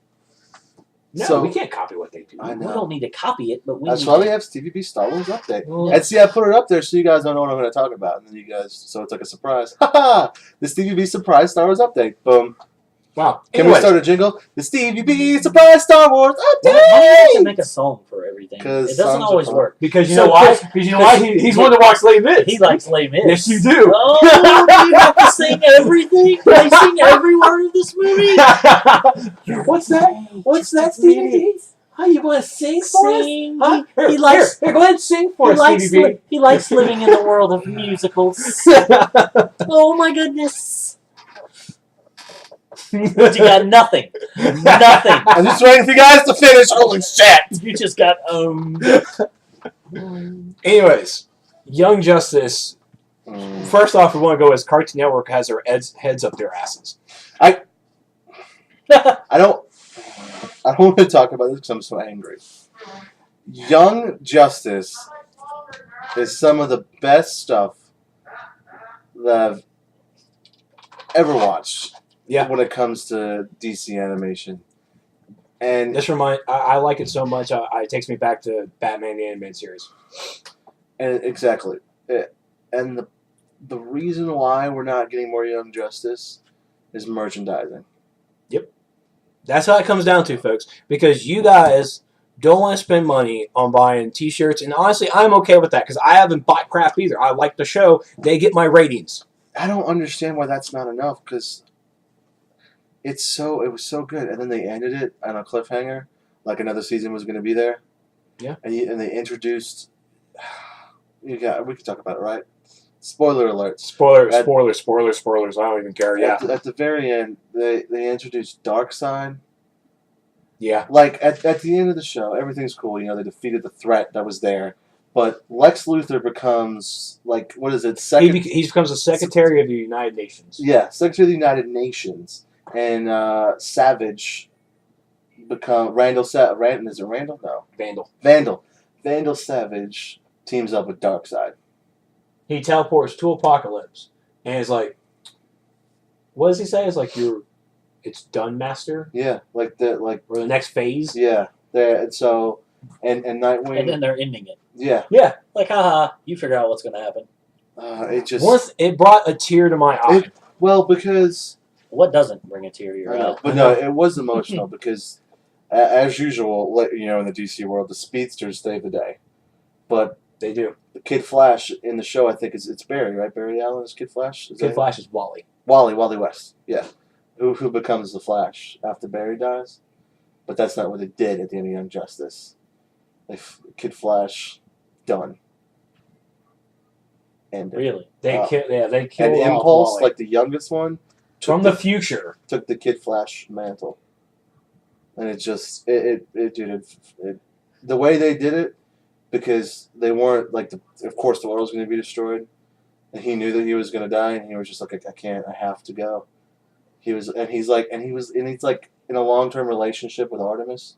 Speaker 1: No,
Speaker 3: So-
Speaker 1: we can't copy what they do.
Speaker 3: I
Speaker 2: we
Speaker 3: know.
Speaker 2: don't need to copy it, but we
Speaker 3: That's
Speaker 2: need
Speaker 3: why
Speaker 2: to.
Speaker 3: we have Stevie B Star Wars update.
Speaker 1: Well,
Speaker 3: And see, I put it up there so you guys don't know what I'm going to talk about. And then you guys, so it's like a surprise. Ha ha! The Stevie B surprise Star Wars update. Boom.
Speaker 1: wow.
Speaker 3: Can we
Speaker 1: Anyways,
Speaker 3: start a jingle? The Stevie B surprise Star Wars
Speaker 2: Why do you have to
Speaker 3: update!
Speaker 2: make a song for everything?
Speaker 3: 'Cause
Speaker 2: It doesn't
Speaker 3: songs are
Speaker 2: always
Speaker 3: fun.
Speaker 2: work.
Speaker 1: Because you
Speaker 2: So
Speaker 1: know why?
Speaker 2: Chris-
Speaker 1: Because you know why? He's one that walks late mids.
Speaker 2: He likes Les Mis.
Speaker 1: Yes, you do.
Speaker 2: Oh, do you have to sing everything? Do they sing every word of this movie?
Speaker 1: What's that? What's that, Stevie B? How you want to sing for us?
Speaker 2: Sing.
Speaker 1: Huh?
Speaker 2: He likes.
Speaker 1: Here, go ahead and sing for us, Stevie
Speaker 2: He likes living in the world of musicals.
Speaker 1: B.
Speaker 2: Oh my goodness! But you got nothing. Nothing.
Speaker 3: I'm just waiting for you guys to finish. Holy shit!
Speaker 2: You just got owned.
Speaker 1: Anyways, Young Justice. First off, we want to go as Cartoon Network has their heads up their asses.
Speaker 3: I don't want to talk about this because I'm so angry. Young Justice is some of the best stuff that I've ever watched.
Speaker 1: Yeah.
Speaker 3: When it comes to DC animation, and
Speaker 1: I like it so much. It takes me back to Batman the animated series.
Speaker 3: exactly, and the reason why we're not getting more Young Justice is merchandising.
Speaker 1: That's how it comes down to, folks. Because you guys don't want to spend money on buying T-shirts, and honestly, I'm okay with that because I haven't bought crap either. I like the show; they get my ratings.
Speaker 3: I don't understand why that's not enough because it was so good, and then they ended it on a cliffhanger, like another season was going to be there.
Speaker 1: Yeah.
Speaker 3: And they introduced. We can talk about it, right? Spoiler alert.
Speaker 1: Spoilers. I don't even care. Yeah.
Speaker 3: At the very end, they introduced Darkseid.
Speaker 1: Yeah.
Speaker 3: Like at the end of the show, everything's cool. You know, they defeated the threat that was there, but Lex Luthor becomes like what is it?
Speaker 1: He becomes the Secretary of the United Nations.
Speaker 3: Yeah, Secretary of the United Nations, and Savage become Randall. Is it Randall? No,
Speaker 1: Vandal.
Speaker 3: Vandal Savage teams up with Darkseid.
Speaker 1: He teleports to Apocalypse, and is like, what does he say? It's like it's done, Master.
Speaker 3: Yeah,
Speaker 1: or the next phase.
Speaker 3: Yeah, there. And so, and Nightwing.
Speaker 2: And then they're ending it.
Speaker 3: Yeah.
Speaker 1: Yeah.
Speaker 2: Like, haha, you figure out what's going to happen.
Speaker 3: It just.
Speaker 1: Once it brought a tear to my eye.
Speaker 3: Because.
Speaker 2: What doesn't bring a tear to your eye?
Speaker 3: But no, it was emotional because, as usual, you know, in the DC world, the speedsters save the day, but
Speaker 1: they do.
Speaker 3: The Kid Flash in the show, I think it's Barry, right? Barry Allen is Kid Flash.
Speaker 1: Kid Flash is Wally.
Speaker 3: Wally West. Yeah, who becomes the Flash after Barry dies, but that's not what they did at the end of Young Justice. Kid Flash, done. And
Speaker 2: really,
Speaker 1: they killed.
Speaker 3: And Impulse, like the youngest one,
Speaker 1: from the future,
Speaker 3: took the Kid Flash mantle, and it just the way they did it, because they weren't like of course the world was going to be destroyed, and he knew that he was going to die, and he was just like, I can't, I have to go. He's like in a long-term relationship with Artemis,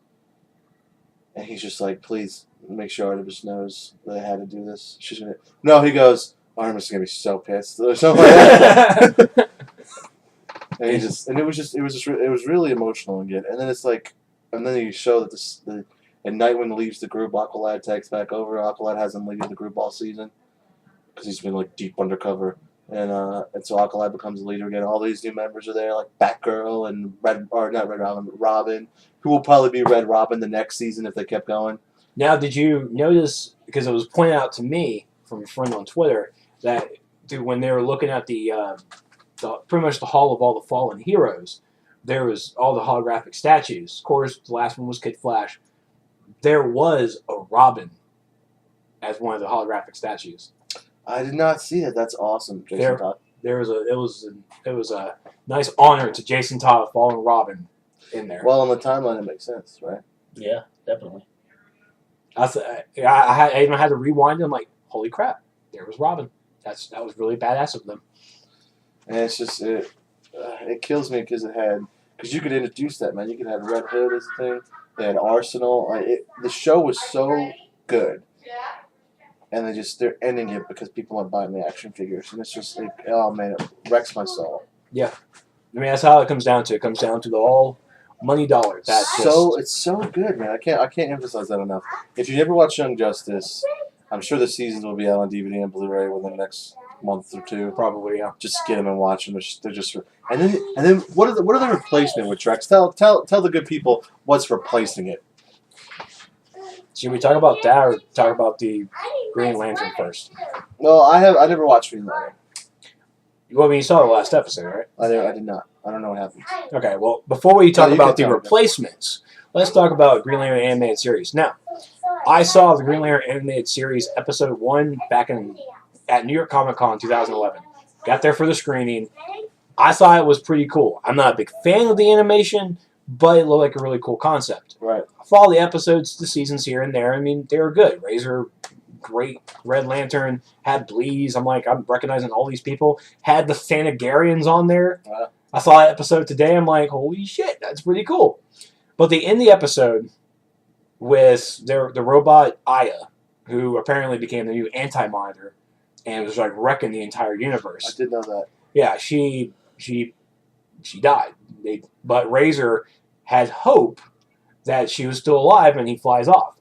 Speaker 3: and he's just like, please make sure Artemis knows that I had to do this. She's gonna. No, he goes, Artemis is gonna be so pissed or something like that. And it was really emotional and good. And then it's like, and then you show that and Nightwing leaves the group. Aqualad takes back over. Aqualad hasn't leading the group all season because he's been like deep undercover. And so Aqualad becomes the leader again. All these new members are there, like Batgirl and Robin, who will probably be Red Robin the next season if they kept going.
Speaker 1: Now, did you notice, because it was pointed out to me from a friend on Twitter, that when they were looking at the pretty much the Hall of all the Fallen Heroes, there was all the holographic statues. Of course, the last one was Kid Flash. There was a Robin as one of the holographic statues.
Speaker 3: I did not see it. That's awesome, Jason Todd.
Speaker 1: It was a nice honor to Jason Todd, Fallen Robin, in there.
Speaker 3: Well, on the timeline, it makes sense, right?
Speaker 2: Yeah, definitely.
Speaker 1: I even had to rewind. I'm like, holy crap, there was Robin. That was really badass of them.
Speaker 3: And it's just it kills me because you could introduce that, man. You could have Red Hood as a thing. They had Arsenal. The show was so good, and they're ending it because people aren't buying the action figures, and it's just oh man, it wrecks my soul.
Speaker 1: Yeah, I mean that's how it comes down to. It comes down to the all money dollar.
Speaker 3: It's so good, man. I can't emphasize that enough. If you never watched Young Justice, I'm sure the seasons will be out on DVD and Blu-ray within the next month or two.
Speaker 1: Probably, yeah.
Speaker 3: Just get them and watch them. They're just and then what are the replacement with Trex? Tell the good people what's replacing it.
Speaker 1: Should we talk about that or talk about the Green Lantern first?
Speaker 3: Well, I never watched Green Lantern.
Speaker 1: Well, I mean, you saw the last episode, right?
Speaker 3: I did not. I don't know what happened.
Speaker 1: Okay, well, before we talk
Speaker 3: you
Speaker 1: about
Speaker 3: can
Speaker 1: the
Speaker 3: tell me.
Speaker 1: replacements, let's talk about Green Lantern animated series. Now, I saw the Green Lantern animated series episode 1 back at New York Comic Con 2011. Got there for the screening. I thought it was pretty cool. I'm not a big fan of the animation, but it looked like a really cool concept.
Speaker 3: Right.
Speaker 1: I follow the episodes, the seasons here and there. I mean, they were good. Razor, great. Red Lantern, had Bleeze. I'm recognizing all these people. Had the Thanagarians on there. I saw that episode today. I'm like, holy shit, that's pretty cool. But they end the episode with the robot Aya, who apparently became the new Anti-Monitor and was like wrecking the entire universe.
Speaker 3: I did know that.
Speaker 1: Yeah, she died. But Razor had hope that she was still alive, and he flies off.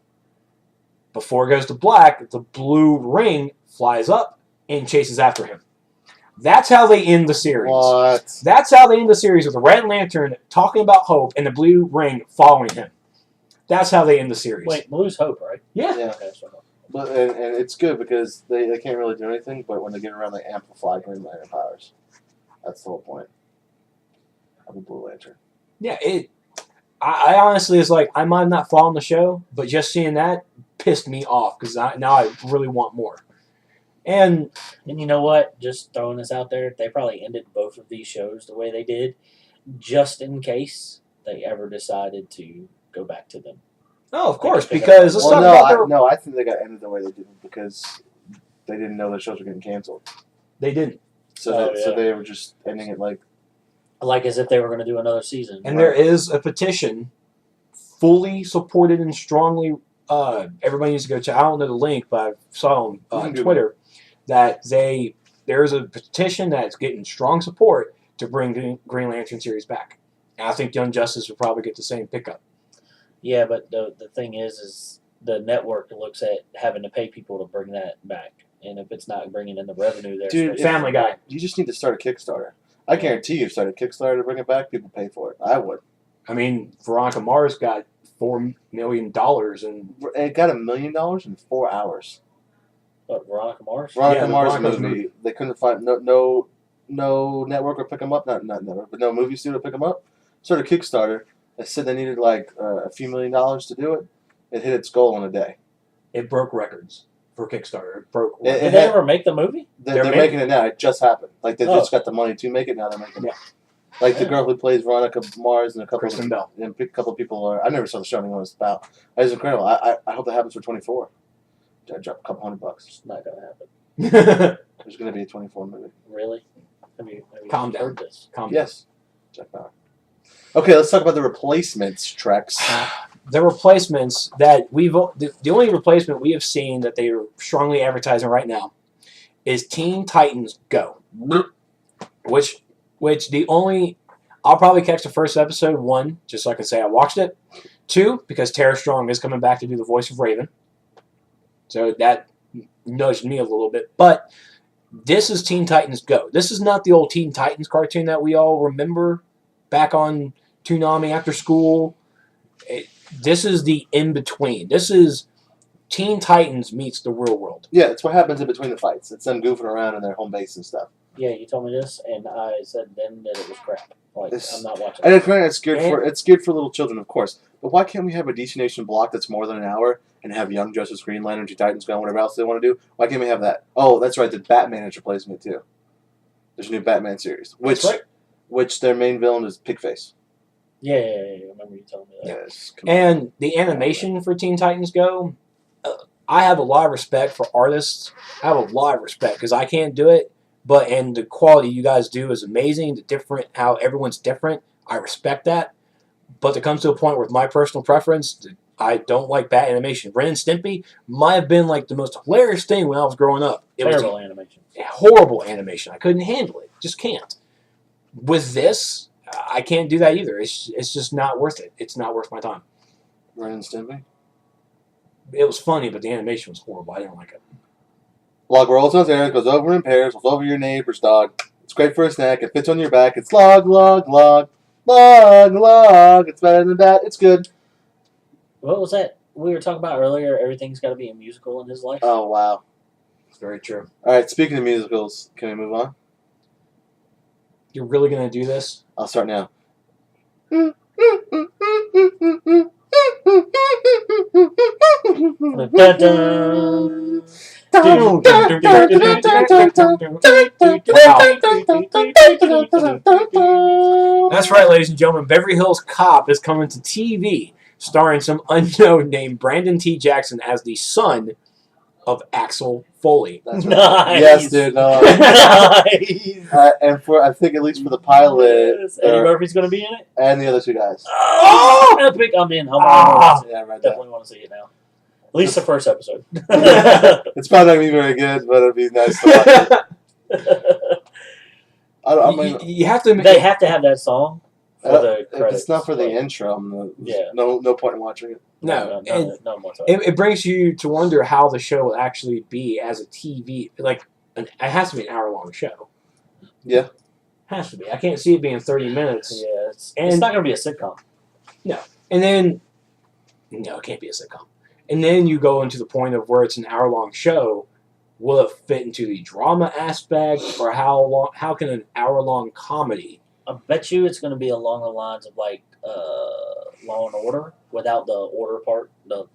Speaker 1: Before it goes to black, the blue ring flies up and chases after him. That's how they end the series.
Speaker 3: What?
Speaker 1: That's how they end the series with the Red Lantern talking about Hope and the Blue Ring following him. That's how they end the series.
Speaker 2: Wait, Blue's Hope, right?
Speaker 1: Yeah.
Speaker 3: Yeah.
Speaker 2: Okay, so
Speaker 3: But and it's good because they can't really do anything, but when they get around, they amplify Green Lantern powers. That's the whole point of a Blue Lantern.
Speaker 1: Yeah, I honestly is like, I might have not followed the show, but just seeing that pissed me off because now I really want more. And
Speaker 2: you know what? Just throwing this out there, they probably ended both of these shows the way they did, just in case they ever decided to go back to them.
Speaker 1: oh, of course,
Speaker 2: pick up-
Speaker 1: because let's talk about
Speaker 3: no, I think they got ended the way they did because they didn't know the shows were getting canceled.
Speaker 1: they didn't.
Speaker 3: So
Speaker 2: Oh,
Speaker 3: they were just ending it like.
Speaker 2: Like as if they were going to do another season.
Speaker 1: And there is a petition, fully supported and strongly. Everybody needs to go check. I don't know the link, but I saw on Twitter that there is a petition that's getting strong support to bring Green Lantern series back. And I think Young Justice will probably get the same pickup.
Speaker 2: Yeah, but the thing is the network looks at having to pay people to bring that back, and if it's not bringing in the revenue, they're
Speaker 3: Dude,
Speaker 1: Family Guy.
Speaker 3: You just need to start a Kickstarter. I guarantee you, start a Kickstarter to bring it back. People pay for it. I would.
Speaker 1: I mean, Veronica Mars got $4 million, and
Speaker 3: It got $1 million in 4 hours.
Speaker 2: But Veronica Mars.
Speaker 3: Veronica
Speaker 1: Yeah, the
Speaker 3: Mars
Speaker 1: Veronica's
Speaker 3: movie. They couldn't find no network would pick them up. Not network, but no movie studio to pick them up. Started a Kickstarter. They said they needed like a few $1 million to do it. It hit its goal in a day.
Speaker 1: it broke records for Kickstarter. It broke.
Speaker 3: It-
Speaker 2: Did they ever make the movie?
Speaker 3: They're making it now. It just happened. Like they just got the money to make it. Now they're making it. Like the girl who plays Veronica Mars and a couple
Speaker 1: Kristen Bell.
Speaker 3: and a couple of people are. I never saw the show. I don't know what it's about. It's incredible. I hope that happens for 24. I drop a couple $100.
Speaker 2: It's not going to happen.
Speaker 3: There's going to be a 24 movie.
Speaker 2: Really? Have you
Speaker 1: Calm down.
Speaker 2: heard this?
Speaker 3: Yes. Check that out. Okay, let's talk about the replacements, Trex.
Speaker 1: The replacements that the only replacement we have seen that they are strongly advertising right now is Teen Titans Go, which I'll probably catch the first episode, 1, just so I can say I watched it, 2, because Tara Strong is coming back to do the voice of Raven, so that nudged me a little bit, but this is Teen Titans Go. This is not the old Teen Titans cartoon that we all remember back on Toonami after school. This is the in-between. This is Teen Titans meets the real world.
Speaker 3: Yeah, it's what happens in between the fights. It's them goofing around in their home base and stuff.
Speaker 2: Yeah, you told me this, and I said then that it was crap. Like, I'm not watching
Speaker 3: And
Speaker 2: it.
Speaker 3: it's geared for little children, of course. But why can't we have a DC Nation block that's more than an hour and have Young Justice, Green Lantern, Teen Titans Go, whatever else they want to do? Why can't we have that? Oh, that's right. The Batman is replacing it too. There's a new Batman series, which their main villain is Pigface.
Speaker 2: Yeah, I remember you telling me that.
Speaker 3: Yes.
Speaker 1: And the animation for Teen Titans Go, I have a lot of respect for artists. I have a lot of respect because I can't do it, and the quality you guys do is amazing. How everyone's different, I respect that. But it comes to a point with my personal preference, I don't like bad animation. Ren and Stimpy might have been like the most hilarious thing when I was growing up. It was
Speaker 2: Terrible animation.
Speaker 1: horrible animation. I couldn't handle it. Just can't. With this, I can't do that either. It's just not worth it. It's not worth my time.
Speaker 3: Ren and Stimpy.
Speaker 1: It was funny, but the animation was horrible. I didn't like it.
Speaker 3: Log rolls on there, goes over in pairs, goes over your neighbor's dog. It's great for a snack. It fits on your back. It's log, log, log, log, log. It's better than that. It's good.
Speaker 2: What was that we were talking about earlier? Everything's got to be a musical in his life.
Speaker 3: Oh, wow.
Speaker 1: It's very true.
Speaker 3: All right, speaking of musicals, can we move on?
Speaker 1: You're really going to do this?
Speaker 3: I'll start now.
Speaker 2: Dun-dun.
Speaker 1: That's right, ladies and gentlemen. Beverly Hills Cop is coming to TV, starring some unknown named Brandon T. Jackson as the son of Axel Foley.
Speaker 3: That's right.
Speaker 2: Nice.
Speaker 3: Yes, dude.
Speaker 2: Nice.
Speaker 3: And for I think at least for the pilot,
Speaker 2: Yes. Eddie Murphy's going to be in it?
Speaker 3: and the other two guys.
Speaker 2: Oh! Epic. I'm in.
Speaker 3: Yeah, right there.
Speaker 2: Definitely want to see it now. At least the first episode.
Speaker 3: It's probably not gonna be very good, but it'd be nice to watch it. I mean,
Speaker 1: you have to.
Speaker 2: They have to have that song for the
Speaker 3: if
Speaker 2: credits.
Speaker 3: it's not for the
Speaker 2: Like,
Speaker 3: intro,
Speaker 2: Yeah.
Speaker 3: no point in watching it.
Speaker 1: No, and
Speaker 2: no more time.
Speaker 1: it brings you to wonder how the show will actually be as a TV. Like, it has to be an hour-long show.
Speaker 3: Yeah.
Speaker 1: Has to be. I can't see it being 30 minutes.
Speaker 2: Yeah, it's
Speaker 1: And-
Speaker 2: not going to be a sitcom.
Speaker 1: And then, no, it can't be a sitcom. And then you go into the point of where it's an hour-long show. Will it fit into the drama aspect, or how can an hour-long comedy?
Speaker 2: I bet you it's going to be along the lines of like Law and Order without the order part, the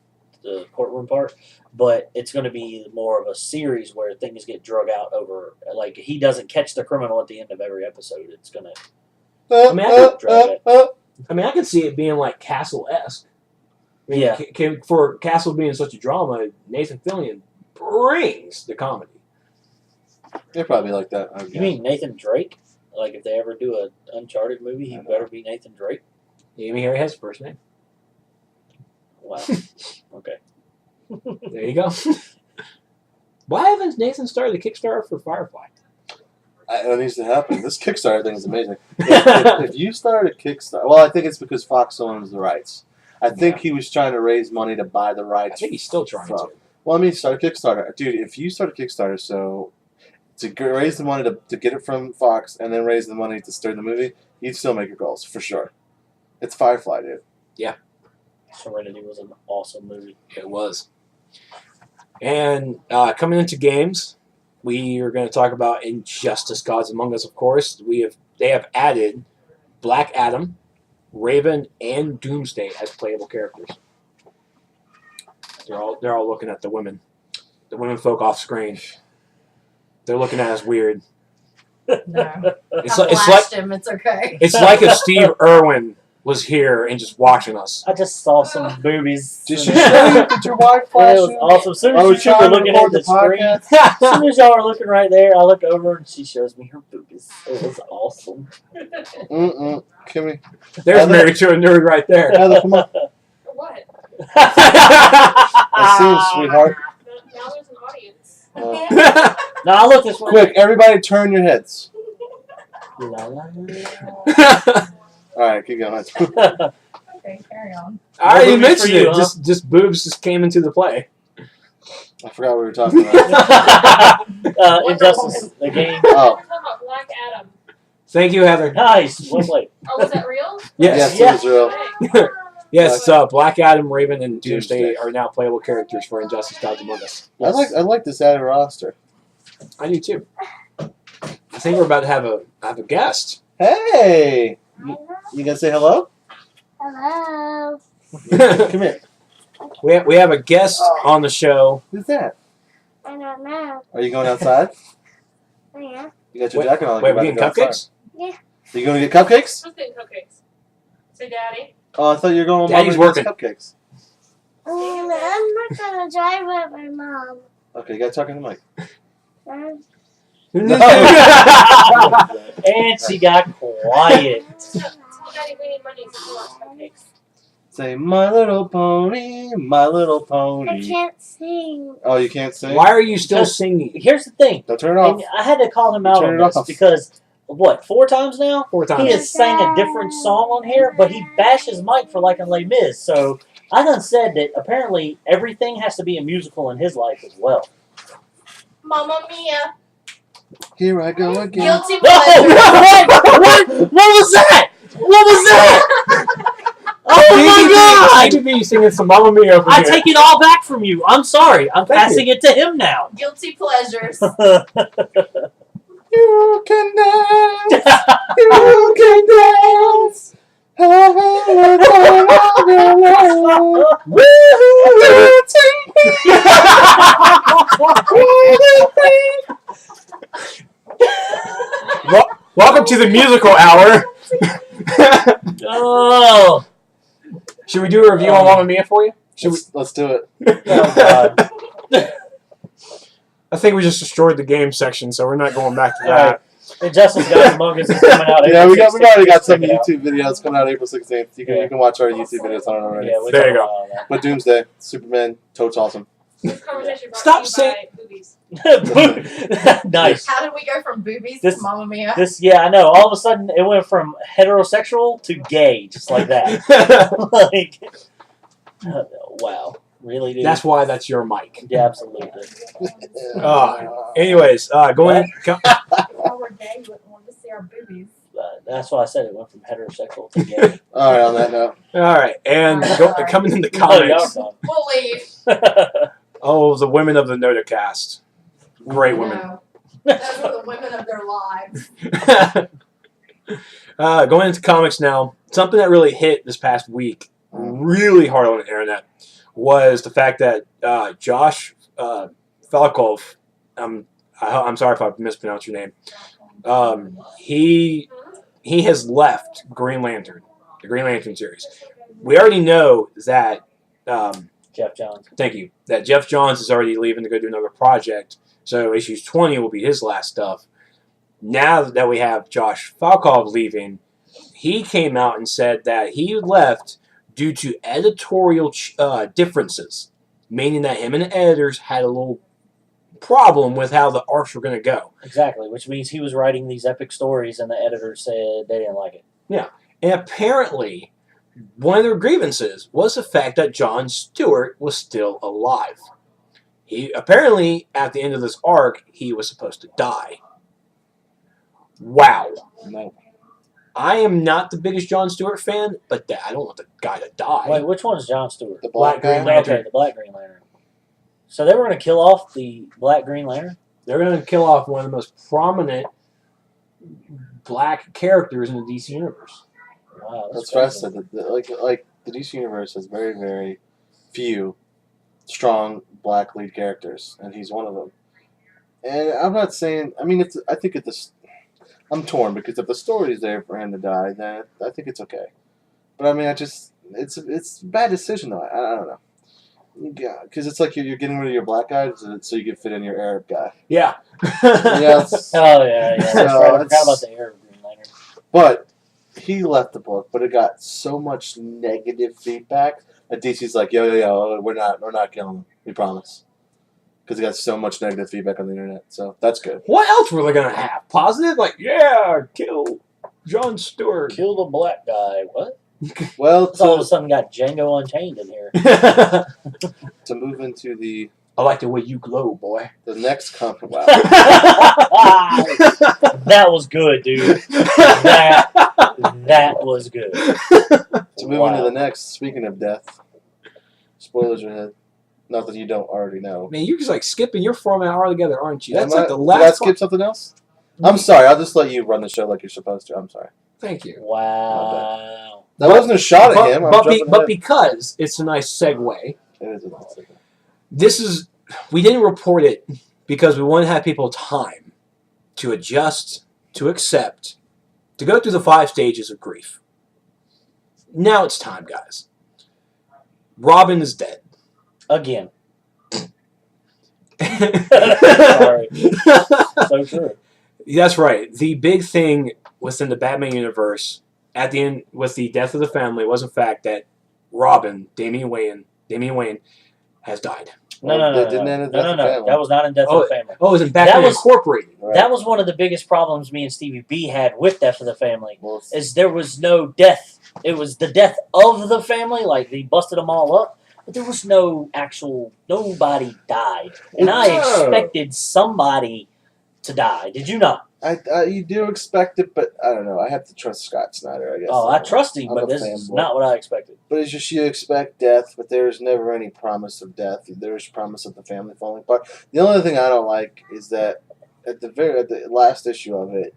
Speaker 2: courtroom part. But it's going to be more of a series where things get drug out over. Like he doesn't catch the criminal at the end of every episode. It's going to.
Speaker 1: I mean, I can see it being like Castle-esque. I mean,
Speaker 2: Yeah.
Speaker 1: For Castle being such a drama, Nathan Fillion brings the comedy.
Speaker 3: They're probably like that. I
Speaker 2: You
Speaker 3: guess.
Speaker 2: mean Nathan Drake? Like if they ever do an Uncharted movie, he better be Nathan Drake.
Speaker 1: You mean, here he has his first name.
Speaker 2: Wow. Okay.
Speaker 1: There you go. Why haven't Nathan started the Kickstarter for Firefly?
Speaker 3: It needs to happen. This Kickstarter thing is amazing. If you start a Kickstarter, well, I think it's because Fox owns the rights. I think he was trying to raise money to buy the
Speaker 1: I
Speaker 3: rights.
Speaker 1: think he's still trying to.
Speaker 3: Well, I mean, start a Kickstarter, dude. If you start a Kickstarter, so to raise the money to get it from Fox and then raise the money to start the movie, you'd still make your goals for sure. It's Firefly, dude.
Speaker 2: Serenity was an awesome movie.
Speaker 1: It was. And coming into games, we are going to talk about Injustice: Gods Among Us. Of course, they have added Black Adam, Raven, and Doomsday as playable characters. They're all looking at the women folk off screen. They're looking at us weird.
Speaker 4: No.
Speaker 1: It's
Speaker 4: I
Speaker 1: like
Speaker 4: flashed him. It's okay.
Speaker 1: it's like if Steve Irwin was here and just watching us.
Speaker 2: I just saw some boobies.
Speaker 3: Did she show you? Did your wife
Speaker 2: Yeah,
Speaker 3: flash
Speaker 2: it was
Speaker 3: you?
Speaker 2: awesome. As soon
Speaker 3: Oh,
Speaker 2: as you two were looking at the screen, as soon as y'all were looking right there, I look over and she shows me her boobies. It was awesome.
Speaker 3: Kimmy.
Speaker 1: There's married to a nerd right there.
Speaker 3: Heather, come on.
Speaker 4: What?
Speaker 3: I see you, sweetheart.
Speaker 4: Now there's an audience.
Speaker 2: No, I look this way.
Speaker 3: Quick, everybody turn your heads.
Speaker 2: La, la, la.
Speaker 3: Alright, keep going.
Speaker 4: Okay, carry on.
Speaker 1: I already
Speaker 2: No boobies
Speaker 1: mentioned
Speaker 2: for you,
Speaker 1: it.
Speaker 2: huh?
Speaker 1: Just boobs just came into the play.
Speaker 3: I forgot what we were talking about.
Speaker 2: Injustice, the game.
Speaker 3: Oh,
Speaker 4: We're talking about Black Adam.
Speaker 1: Thank you, Heather.
Speaker 2: Nice. Well played.
Speaker 4: Oh, was that real?
Speaker 1: Yes.
Speaker 3: yes, it was real.
Speaker 1: Yes, Black Adam, Raven, and Doomsday
Speaker 3: Doomsday.
Speaker 1: are now playable characters for Injustice: Gods Among Us.
Speaker 3: I like this added roster.
Speaker 1: I do too. I think we're about to have a guest.
Speaker 3: Hey! You gonna say hello?
Speaker 5: Hello.
Speaker 3: Come here.
Speaker 1: we have a guest on the show.
Speaker 3: Who's that?
Speaker 5: I don't know.
Speaker 3: Are you going outside?
Speaker 5: Oh, yeah.
Speaker 3: You got your
Speaker 1: Wait,
Speaker 3: jacket on.
Speaker 1: Wait,
Speaker 3: You're
Speaker 1: we
Speaker 3: about
Speaker 1: getting
Speaker 3: to go outside.
Speaker 1: cupcakes?
Speaker 3: Are you going to get cupcakes?
Speaker 4: Who's getting cupcakes? Say daddy.
Speaker 3: Oh, I thought you were going with
Speaker 1: Daddy's
Speaker 3: Mom to get
Speaker 1: working.
Speaker 3: cupcakes.
Speaker 5: I'm not going to drive with my mom.
Speaker 3: Okay, you got to talk in the mic.
Speaker 2: And she got quiet.
Speaker 4: Tell daddy we need money to watch cupcakes.
Speaker 3: Say, My Little Pony, My Little
Speaker 5: I
Speaker 3: Pony.
Speaker 5: can't sing.
Speaker 3: Oh, you can't sing?
Speaker 1: Why are you still
Speaker 2: Just-
Speaker 1: singing
Speaker 2: Here's the thing.
Speaker 3: Don't turn it off.
Speaker 2: And I had to call him out
Speaker 3: Turn
Speaker 2: on
Speaker 3: it
Speaker 2: this
Speaker 3: off.
Speaker 2: because, what, 4 times now?
Speaker 1: 4
Speaker 2: He
Speaker 1: times?
Speaker 2: has sang a different song on here, but he bashes Mike for liking Les Mis. So I done said that apparently everything has to be a musical in his life as well.
Speaker 4: Mamma Mia.
Speaker 3: Here I go again.
Speaker 4: Guilty
Speaker 2: No!
Speaker 4: pleasure.
Speaker 2: What was that? What was that? Oh my
Speaker 1: I
Speaker 2: god!
Speaker 1: could be singing some Mamma Mia over
Speaker 2: I
Speaker 1: here.
Speaker 2: take it all back from you. I'm sorry. I'm
Speaker 1: Thank
Speaker 2: passing it to him now.
Speaker 4: Guilty pleasures.
Speaker 3: You can dance. You can dance.
Speaker 1: Welcome to the musical hour.
Speaker 2: Oh.
Speaker 1: Should we do a review on Mamma Mia for you? Should we?
Speaker 3: Let's do it.
Speaker 2: Oh god.
Speaker 1: I think we just destroyed the game section, so we're not going back to
Speaker 2: All right.
Speaker 1: that.
Speaker 2: Injustice Gods Among Us is coming out.
Speaker 3: Yeah,
Speaker 2: April
Speaker 3: we've
Speaker 2: 16th.
Speaker 3: already got some
Speaker 2: Check it out.
Speaker 3: YouTube videos coming out April 16th. You can watch our YouTube videos on it already.
Speaker 2: Yeah, we'll
Speaker 1: There you
Speaker 2: talk
Speaker 1: go.
Speaker 2: about
Speaker 3: But Doomsday, Superman, Toad's awesome.
Speaker 4: This conversation brought
Speaker 1: Stop
Speaker 4: to you
Speaker 1: saying-
Speaker 4: by boobies.
Speaker 2: that. Nice.
Speaker 4: How did we go from boobies
Speaker 2: This-
Speaker 4: to Mamma Mia?
Speaker 2: Yeah, I know. All of a sudden, it went from heterosexual to gay, just like that. Like, wow, really, dude?
Speaker 1: That's why that's your mic.
Speaker 2: Yeah, absolutely.
Speaker 1: Anyways, going.
Speaker 4: Forward gay, you wouldn't want to see our boobies.
Speaker 2: That's why I said it went from heterosexual to gay.
Speaker 3: All right, on that note.
Speaker 1: All right, and coming in the
Speaker 2: No, y'all
Speaker 1: comics.
Speaker 2: don't.
Speaker 4: We'll leave.
Speaker 1: Oh, the women of the Notacast. Great women.
Speaker 4: No. Those are the women of their lives.
Speaker 1: Going into comics now, something that really hit this past week really hard on the internet was the fact that Josh Falkov, I'm sorry if I mispronounced your name, he has left Green Lantern, the Green Lantern series. We already know that
Speaker 2: Jeff Johns.
Speaker 1: Thank you. That Jeff Johns is already leaving to go do another project, so issues 20 will be his last stuff. Now that we have Josh Falkov leaving, he came out and said that he left due to editorial differences, meaning that him and the editors had a little problem with how the arcs were going to go.
Speaker 2: Exactly, which means he was writing these epic stories and the editor said they didn't like it.
Speaker 1: Yeah. And apparently, one of their grievances was the fact that John Stewart was still alive. He apparently, at the end of this arc, he was supposed to die. Wow.
Speaker 3: No.
Speaker 1: I am not the biggest John Stewart fan, but I don't want the guy to die.
Speaker 2: Wait, which one is John Stewart?
Speaker 3: The Black
Speaker 1: Green
Speaker 3: guy?
Speaker 1: Lantern.
Speaker 2: Okay, the Black Green Lantern. So they were going to kill off the Black Green Lantern?
Speaker 1: They're going to kill off one of the most prominent black characters in the DC universe.
Speaker 2: Wow,
Speaker 3: That's what I
Speaker 2: crazy.
Speaker 3: said. Like the DC universe has very, very few strong black lead characters, and he's one of them. And I'm not saying. I mean, I think I'm torn because if the story's there for him to die, then I think it's okay. But I mean, it's a bad decision though. I don't know. Yeah, because it's like you're getting rid of your black guy so you can fit in your Arab guy.
Speaker 1: Yeah.
Speaker 3: Yeah.
Speaker 2: Oh, yeah. That's
Speaker 3: So
Speaker 2: right. I forgot
Speaker 3: it's-
Speaker 2: about the Arab Green Lantern.
Speaker 3: But he left the book, but it got so much negative feedback that DC's like, yo, we're not killing him. We promise. Because it got so much negative feedback on the internet, so that's good.
Speaker 1: What else were they going to have? Positive? Like, yeah, kill John Stewart.
Speaker 2: Kill the black guy. What?
Speaker 3: Well,
Speaker 2: It's all of a sudden got Django Unchained in here.
Speaker 1: I
Speaker 3: to move into the
Speaker 1: like the way you glow, boy.
Speaker 3: next comic. Wow.
Speaker 2: That was good, dude. That was good.
Speaker 3: To move into
Speaker 2: Wow.
Speaker 3: the next, speaking of death, spoilers ahead. Not that you don't already know.
Speaker 1: Man, you're just like skipping your format altogether, aren't you? That's
Speaker 3: Am
Speaker 1: like
Speaker 3: I-
Speaker 1: the
Speaker 3: Did I
Speaker 1: last
Speaker 3: skip something else? I'm sorry. I'll just let you run the show like you're supposed to. I'm sorry.
Speaker 1: Thank you.
Speaker 2: Wow.
Speaker 3: That wasn't a shot at him. I'm jumping
Speaker 1: But
Speaker 3: ahead.
Speaker 1: because it's a nice segue,
Speaker 3: It is a nice thing.
Speaker 1: we didn't report it because we want to have people time to adjust, to accept, to go through the 5 stages of grief. Now it's time, guys. Robin is dead.
Speaker 2: Again. Sorry. So true.
Speaker 1: That's right. The big thing within the Batman universe at the end with the death of the family was the fact that Robin, Damian Wayne, has died.
Speaker 2: No.
Speaker 3: Didn't end in Death of the Family.
Speaker 2: That was not in Death of the Family.
Speaker 1: Oh, it was in Batman
Speaker 2: That was-
Speaker 1: Incorporated.
Speaker 3: Right.
Speaker 2: That was one of the biggest problems me and Stevie B had with Death of the Family.
Speaker 3: Well, it's-
Speaker 2: Is there was no death. It was the death of the family, like they busted them all up, but there was no actual, nobody died. And I
Speaker 1: No.
Speaker 2: expected somebody to die. Did you not?
Speaker 3: you do expect it, but I don't know. I have to trust Scott Snyder, I guess.
Speaker 2: Oh, I trust him,
Speaker 3: I'm
Speaker 2: but
Speaker 3: a
Speaker 2: this is
Speaker 3: fanboy.
Speaker 2: not what I expected.
Speaker 3: But it's just you expect death, but there's never any promise of death. There's promise of the family falling apart. The only thing I don't like is that at the last issue of it,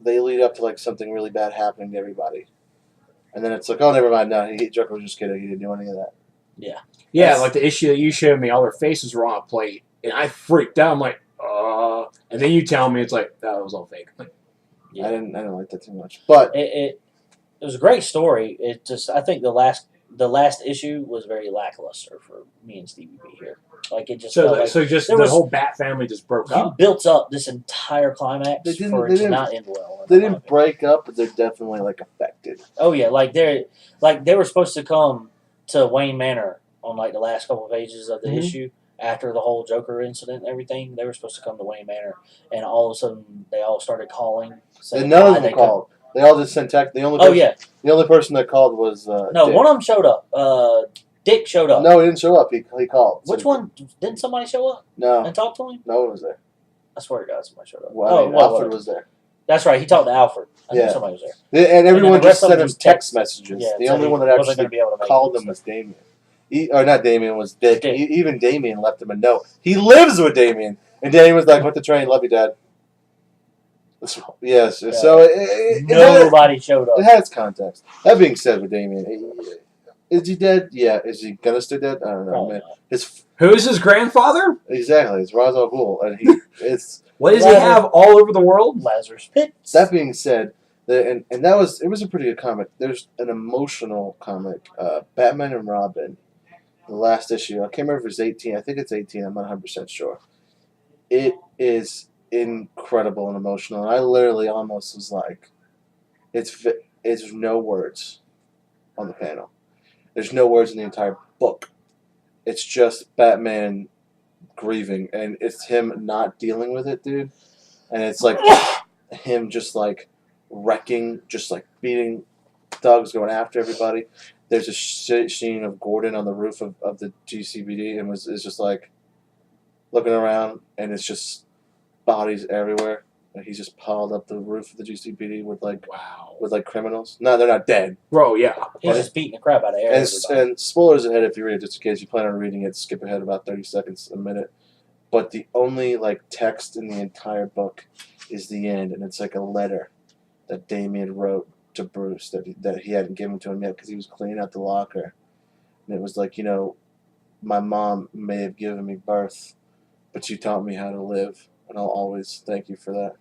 Speaker 3: they lead up to like something really bad happening to everybody, and then it's like, oh, never mind. No, Joker was just kidding. He didn't do any of that.
Speaker 1: Yeah,
Speaker 3: That's-
Speaker 1: like the issue that you showed me, all their faces were on a plate, and I freaked out. I'm like, and then you tell me it's like that was all fake. Like,
Speaker 2: Yeah.
Speaker 3: I didn't like that too much, but
Speaker 2: It was a great story. It just I think the last issue was very lackluster for me and Stevie B here. Like it just felt like
Speaker 1: so just
Speaker 2: there
Speaker 1: the
Speaker 2: was-
Speaker 1: whole Bat family just broke
Speaker 2: you
Speaker 1: up.
Speaker 2: built up this entire climax
Speaker 3: They didn't-
Speaker 2: for
Speaker 3: they
Speaker 2: it to
Speaker 3: didn't-
Speaker 2: not end well.
Speaker 3: they didn't break up, but they're definitely like affected.
Speaker 2: Oh yeah, they were supposed to come to Wayne Manor on like the last couple of pages of the
Speaker 1: Mhm.
Speaker 2: issue after the whole Joker incident and everything. They were supposed to come to Wayne Manor, and all of a sudden they all started calling. saying
Speaker 3: And none
Speaker 2: why
Speaker 3: of
Speaker 2: they
Speaker 3: them called. They all just sent text. The only
Speaker 2: couldn't- Oh
Speaker 3: person,
Speaker 2: yeah,
Speaker 3: the only person that called was
Speaker 2: no,
Speaker 3: Dick.
Speaker 2: one of them showed up. Dick showed up.
Speaker 3: No, he didn't show up. He called.
Speaker 2: Which
Speaker 3: So-
Speaker 2: one? Didn't somebody show up
Speaker 3: No,
Speaker 2: and talk to him?
Speaker 3: no one was there.
Speaker 2: I swear to God, somebody showed up.
Speaker 3: Well, I mean, Alfred was there.
Speaker 2: That's right. He talked to Alfred. I knew
Speaker 3: Yeah.
Speaker 2: somebody was there.
Speaker 3: And everyone
Speaker 2: the rest
Speaker 3: just
Speaker 2: of
Speaker 3: sent
Speaker 2: them
Speaker 3: him
Speaker 2: just
Speaker 3: text messages.
Speaker 2: Yeah,
Speaker 3: the
Speaker 2: so
Speaker 3: only
Speaker 2: he
Speaker 3: one that
Speaker 2: wasn't
Speaker 3: actually
Speaker 2: gonna be able to make
Speaker 3: called
Speaker 2: it,
Speaker 3: him
Speaker 2: so.
Speaker 3: was Damien. Or not Damien, was Dick.
Speaker 2: Dick.
Speaker 3: Even Damien left him a note. He lives with Damien. And Damien was like, "Went the train, love you, Dad." Yes,
Speaker 2: Yeah.
Speaker 3: so
Speaker 2: Nobody showed
Speaker 3: it
Speaker 2: up.
Speaker 3: has context. That being said, with Damien, is he dead? Yeah. Is he gonna stay dead? I don't know,
Speaker 2: Probably
Speaker 3: man.
Speaker 2: not.
Speaker 1: Who's his grandfather?
Speaker 3: Exactly, it's Ra's al Ghul, and it's.
Speaker 1: What does he have all over the world?
Speaker 2: Lazarus Pits.
Speaker 3: That being said, and that was a pretty good comic. There's an emotional comic, Batman and Robin, the last issue. I can't remember if it's 18. I think it's 18. I'm not 100% sure. It is incredible and emotional. And I literally almost was like, it's no words on the panel. There's no words in the entire book. It's just Batman grieving, and it's him not dealing with it, dude. And it's like him just like wrecking, just like beating thugs, going after everybody. There's a scene of Gordon on the roof of the GCPD, and is just like looking around, and it's just bodies everywhere. And he's just piled up the roof of the GCPD with like criminals. No, they're not dead.
Speaker 1: Bro, yeah.
Speaker 2: He's just beating the crap out of everybody.
Speaker 3: And spoilers ahead if you read it, just in case you plan on reading it, skip ahead about 30 seconds, a minute. But the only like text in the entire book is the end, and it's like a letter that Damien wrote to Bruce that he hadn't given to him yet because he was cleaning out the locker. And it was like, my mom may have given me birth, but you taught me how to live, and I'll always thank you for that.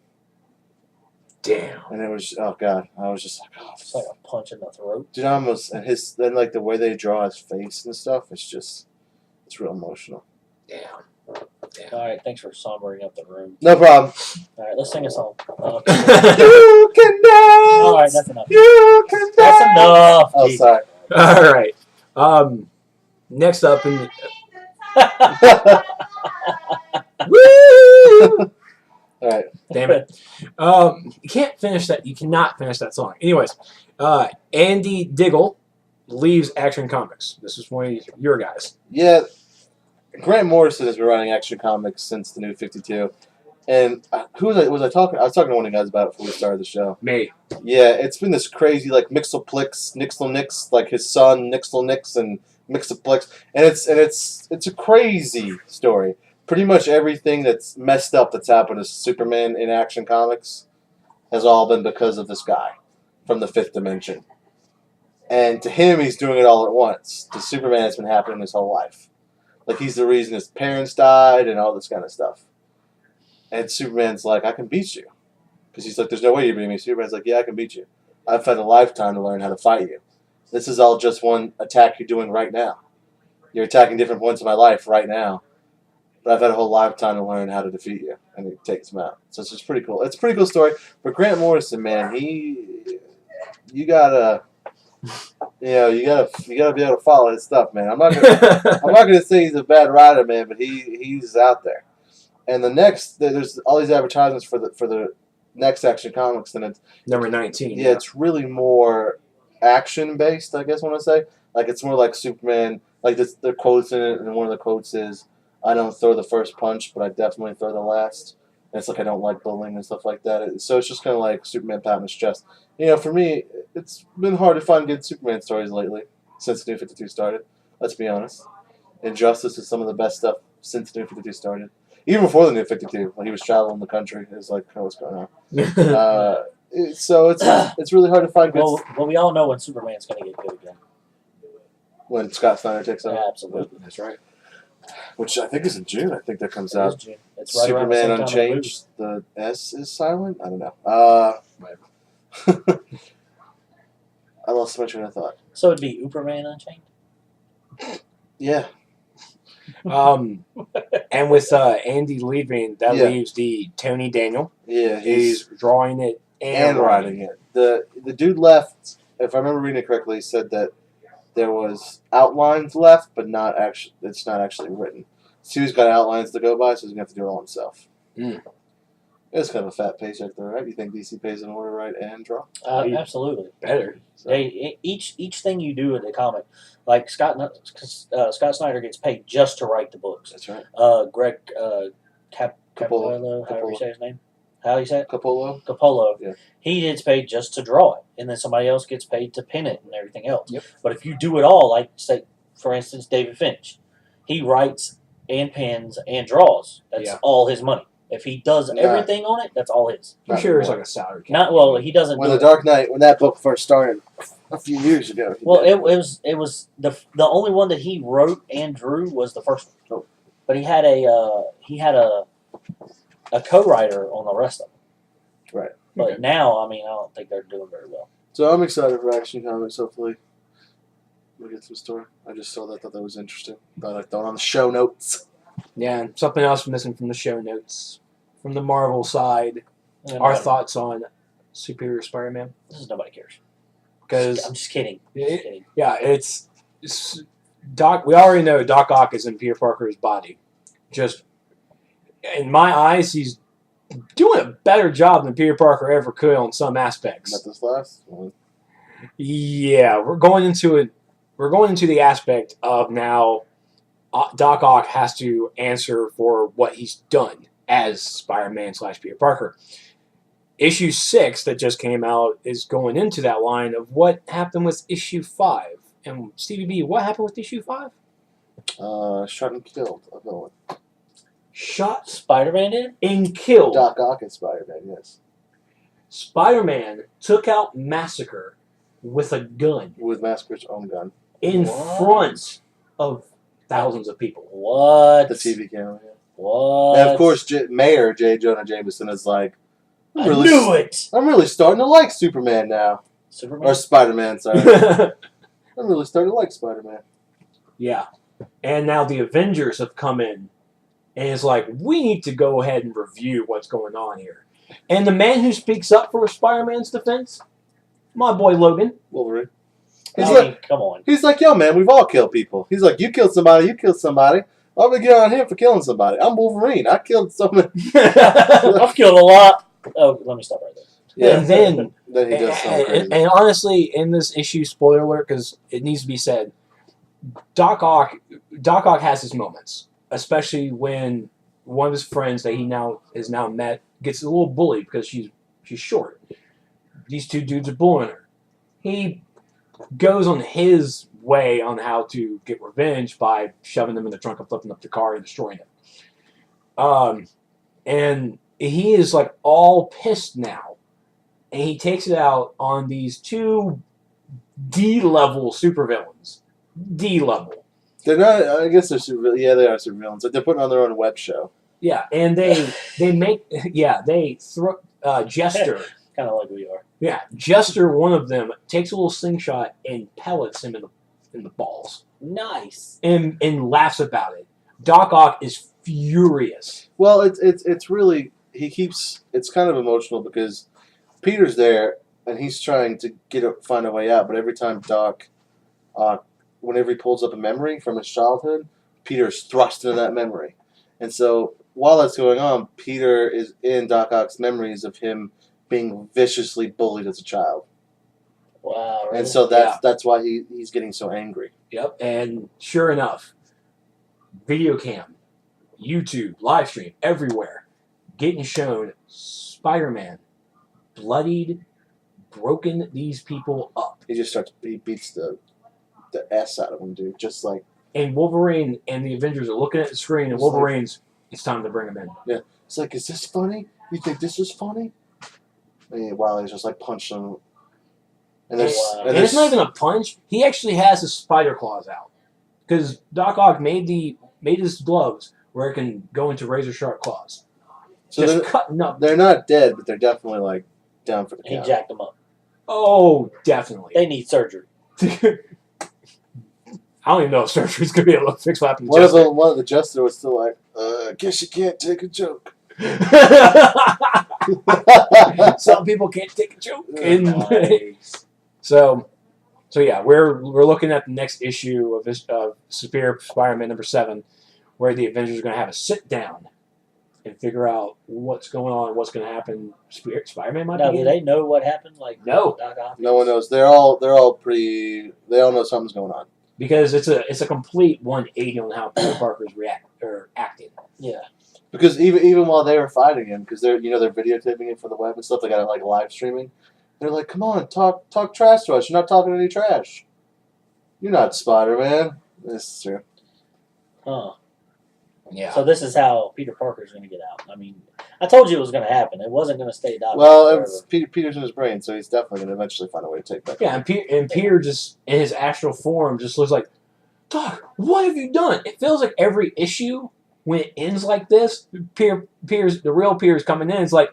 Speaker 1: Damn.
Speaker 3: And it was, oh God, I was just like, oh,
Speaker 2: It's like a punch in the throat.
Speaker 3: dude, then like the way they draw his face and stuff, it's real emotional.
Speaker 1: Damn.
Speaker 2: All right, thanks for sombering up the room.
Speaker 3: No problem.
Speaker 2: All right, let's sing a song.
Speaker 3: You can dance.
Speaker 2: All right, that's enough.
Speaker 3: You can dance.
Speaker 2: That's enough.
Speaker 3: Oh,
Speaker 2: Jesus.
Speaker 3: sorry.
Speaker 1: All right. Next up in Woo!
Speaker 3: All right.
Speaker 1: Damn it. You can't finish that. You cannot finish that song. Anyways, Andy Diggle leaves Action Comics. This is one of your guys.
Speaker 3: Yeah, Grant Morrison has been writing Action Comics since the New 52. And who was I talking? I was talking to one of the guys about it before we started the show.
Speaker 1: Me.
Speaker 3: Yeah, it's been this crazy like Mixelplix, Nixel, like his son Nix and Mixelplix, and it's a crazy story. Pretty much everything that's messed up that's happened to Superman in Action Comics has all been because of this guy from the fifth dimension. And to him, he's doing it all at once. To Superman, it's been happening his whole life. Like, he's the reason his parents died and all this kind of stuff. And Superman's like, I can beat you. Because he's like, there's no way you're beating me. Superman's like, yeah, I can beat you. I've had a lifetime to learn how to fight you. This is all just one attack you're doing right now. You're attacking different points of my life right now. But I've had a whole lifetime to learn how to defeat you. And he takes him out. So it's just pretty cool. It's a pretty cool story. But Grant Morrison, man, you gotta be able to follow his stuff, man. I'm not gonna say he's a bad writer, man, but he's out there. And there's all these advertisements for the next Action Comics, and it's
Speaker 1: Number 19.
Speaker 3: yeah, it's really more action based, I guess I want to say. Like, it's more like Superman, like the quotes in it, and one of the quotes is, I don't throw the first punch, but I definitely throw the last. And it's like, I don't like bullying and stuff like that. So it's just kind of like Superman pounding his chest. For me, it's been hard to find good Superman stories lately since New 52 started. Let's be honest. Injustice is some of the best stuff since New 52 started. Even before the New 52, when he was traveling the country, it was like, oh, what's going on? So it's really hard to find good.
Speaker 2: Well, we all know when Superman's going to get good again.
Speaker 3: When Scott Snyder takes over.
Speaker 2: Yeah, absolutely.
Speaker 1: That's right.
Speaker 3: Which I think is in June. I think that comes
Speaker 2: It is
Speaker 3: out.
Speaker 2: June. It's right around the
Speaker 3: Superman
Speaker 2: same time
Speaker 3: Unchanged. The S is silent. I don't know. I lost my train of thought.
Speaker 2: So it'd be Uberman Unchained?
Speaker 3: Yeah.
Speaker 1: And with Andy leaving, that
Speaker 3: Yeah.
Speaker 1: leaves the Tony Daniel.
Speaker 3: Yeah.
Speaker 1: He's drawing it
Speaker 3: and writing it. The dude left. If I remember reading it correctly, he said that there was outlines left, but not actually. It's not actually written. So he's got outlines to go by, so he's gonna have to do it all himself.
Speaker 1: Mm.
Speaker 3: It's kind of a fat paycheck, though, right? You think DC pays in order to write and draw?
Speaker 2: Absolutely.
Speaker 1: Better.
Speaker 3: So.
Speaker 2: Each thing you do in the comic, like Scott Snyder gets paid just to write the books.
Speaker 3: That's right.
Speaker 2: Greg Capullo, however you say his name. How you say it?
Speaker 3: Capullo.
Speaker 2: Capullo.
Speaker 3: Yeah.
Speaker 2: He gets paid just to draw it, and then somebody else gets paid to pin it and everything else.
Speaker 1: Yep.
Speaker 2: But if you do it all, like say, for instance, David Finch, he writes and pins and draws. That's all his money. If he does everything on it, that's all his.
Speaker 1: I'm sure it's like a salary cap.
Speaker 2: Not well. He doesn't.
Speaker 3: When
Speaker 2: do
Speaker 3: The Dark Knight, when that book first started a few years ago.
Speaker 2: Well, it was the only one that he wrote and drew was the first one.
Speaker 3: Oh.
Speaker 2: But he had a co-writer on the rest of them.
Speaker 3: Right.
Speaker 2: But now, I mean, I don't think they're doing very well.
Speaker 3: So I'm excited for Action Comics. Hopefully, we'll get some story. I just saw that, thought that was interesting. Thought I'd throw it on the show notes.
Speaker 1: Yeah, and something else missing from the show notes. From the Marvel side, our thoughts on Superior Spider-Man.
Speaker 2: This is nobody cares.
Speaker 1: Because
Speaker 2: I'm just kidding.
Speaker 1: Yeah, it's Doc. We already know Doc Ock is in Peter Parker's body. Just in my eyes, he's doing a better job than Peter Parker ever could on some aspects.
Speaker 3: Not this last one.
Speaker 1: Yeah, we're going into it. We're going into the aspect of now. Doc Ock has to answer for what he's done as Spider-Man / Peter Parker. Issue 6 that just came out is going into that line of what happened with issue 5. And Stevie B, what happened with issue 5?
Speaker 3: Shot and killed a villain.
Speaker 1: Shot
Speaker 2: Spider-Man did?
Speaker 1: and killed.
Speaker 3: Doc Ock and Spider-Man, yes.
Speaker 1: Spider-Man took out Massacre with a gun
Speaker 3: With Masker's own gun.
Speaker 1: in front of thousands of people.
Speaker 2: What?
Speaker 3: The TV camera, yeah.
Speaker 2: What?
Speaker 3: And of course, Mayor J. Jonah Jameson is like,
Speaker 2: I knew it!
Speaker 3: I'm really starting to like Superman now.
Speaker 2: Superman?
Speaker 3: Or Spider-Man, sorry. I'm really starting to like Spider-Man.
Speaker 1: Yeah. And now the Avengers have come in and it's like, we need to go ahead and review what's going on here. And the man who speaks up for Spider-Man's defense, my boy Logan.
Speaker 3: Wolverine.
Speaker 2: Come on.
Speaker 3: He's like, yo, man, we've all killed people. He's like, you killed somebody, you killed somebody. I'm going to get on him for killing somebody. I'm Wolverine. I killed someone.
Speaker 2: I've killed a lot. Oh, let me stop right there.
Speaker 3: Yeah.
Speaker 1: And then,
Speaker 3: Then he does something crazy.
Speaker 1: and honestly, in this issue, spoiler alert, because it needs to be said, Doc Ock has his moments, especially when one of his friends that he now has now met gets a little bullied because she's short. These two dudes are bullying her. He goes on his way on how to get revenge by shoving them in the trunk and flipping up the car and destroying it. And he is like all pissed now. And he takes it out on these two D-level supervillains. D-level.
Speaker 3: They're not, I guess they're super, yeah, they are supervillains. Like they're putting on their own web show.
Speaker 1: Yeah, and they throw Jester.
Speaker 2: Kind of like we are.
Speaker 1: Yeah, Jester, one of them, takes a little slingshot and pellets him in the balls.
Speaker 2: Nice.
Speaker 1: And laughs about it. Doc Ock is furious.
Speaker 3: Well, it's really, it's kind of emotional because Peter's there and he's trying to find a way out, but every time Doc, whenever he pulls up a memory from his childhood, Peter's thrust into that memory. And so while that's going on, Peter is in Doc Ock's memories of him being viciously bullied as a child.
Speaker 2: Wow. Really?
Speaker 3: And so that's why he's getting so angry.
Speaker 1: Yep, and sure enough, video cam, YouTube, live stream, everywhere, getting shown Spider-Man bloodied, broken these people up.
Speaker 3: He beats the S out of him, dude. Just like.
Speaker 1: And Wolverine and the Avengers are looking at the screen, and Wolverine's, it's time to bring him in.
Speaker 3: Yeah. It's like, is this funny? You think this is funny? And while he's just like punching him. And
Speaker 1: it's not even a punch. He actually has his spider claws out. Because Doc Ock made his gloves where it can go into razor sharp claws.
Speaker 3: So
Speaker 1: just cutting up.
Speaker 3: They're not dead, but they're definitely like down for the count.
Speaker 2: He jacked them up.
Speaker 1: Oh, definitely.
Speaker 2: They need surgery.
Speaker 1: I don't even know if surgery's going to be able to fix what happened to
Speaker 3: One
Speaker 1: Jester.
Speaker 3: of the Jester was still like, I guess you can't take a joke.
Speaker 1: Some people can't take a joke.
Speaker 2: Nice.
Speaker 1: So yeah, we're looking at the next issue of this Superior Spider-Man #7, where the Avengers are going to have a sit down and figure out what's going on, what's going to happen. Spider-Man might
Speaker 2: Now,
Speaker 1: be.
Speaker 2: do they know what happened? Like
Speaker 1: No.
Speaker 2: Doc Ock?
Speaker 3: No one knows. They all know something's going on.
Speaker 1: Because it's a complete 180 on how Peter Parker's acting.
Speaker 2: Yeah.
Speaker 3: Because even while they were fighting him, because they're videotaping it for the web and stuff, they got it like live streaming. They're like, "Come on, talk trash to us. You're not talking any trash. You're not Spider-Man." This is true.
Speaker 2: Huh.
Speaker 1: Yeah.
Speaker 2: So this is how Peter Parker's going to get out. I mean, I told you it was going to happen. It wasn't going to stay down.
Speaker 3: Well, it's Peter's in his brain, so he's definitely going to eventually find a way to take back.
Speaker 1: Yeah, and Peter just in his astral form just looks like, Doc, what have you done? It feels like every issue when it ends like this, the real Peter's coming in. It's like,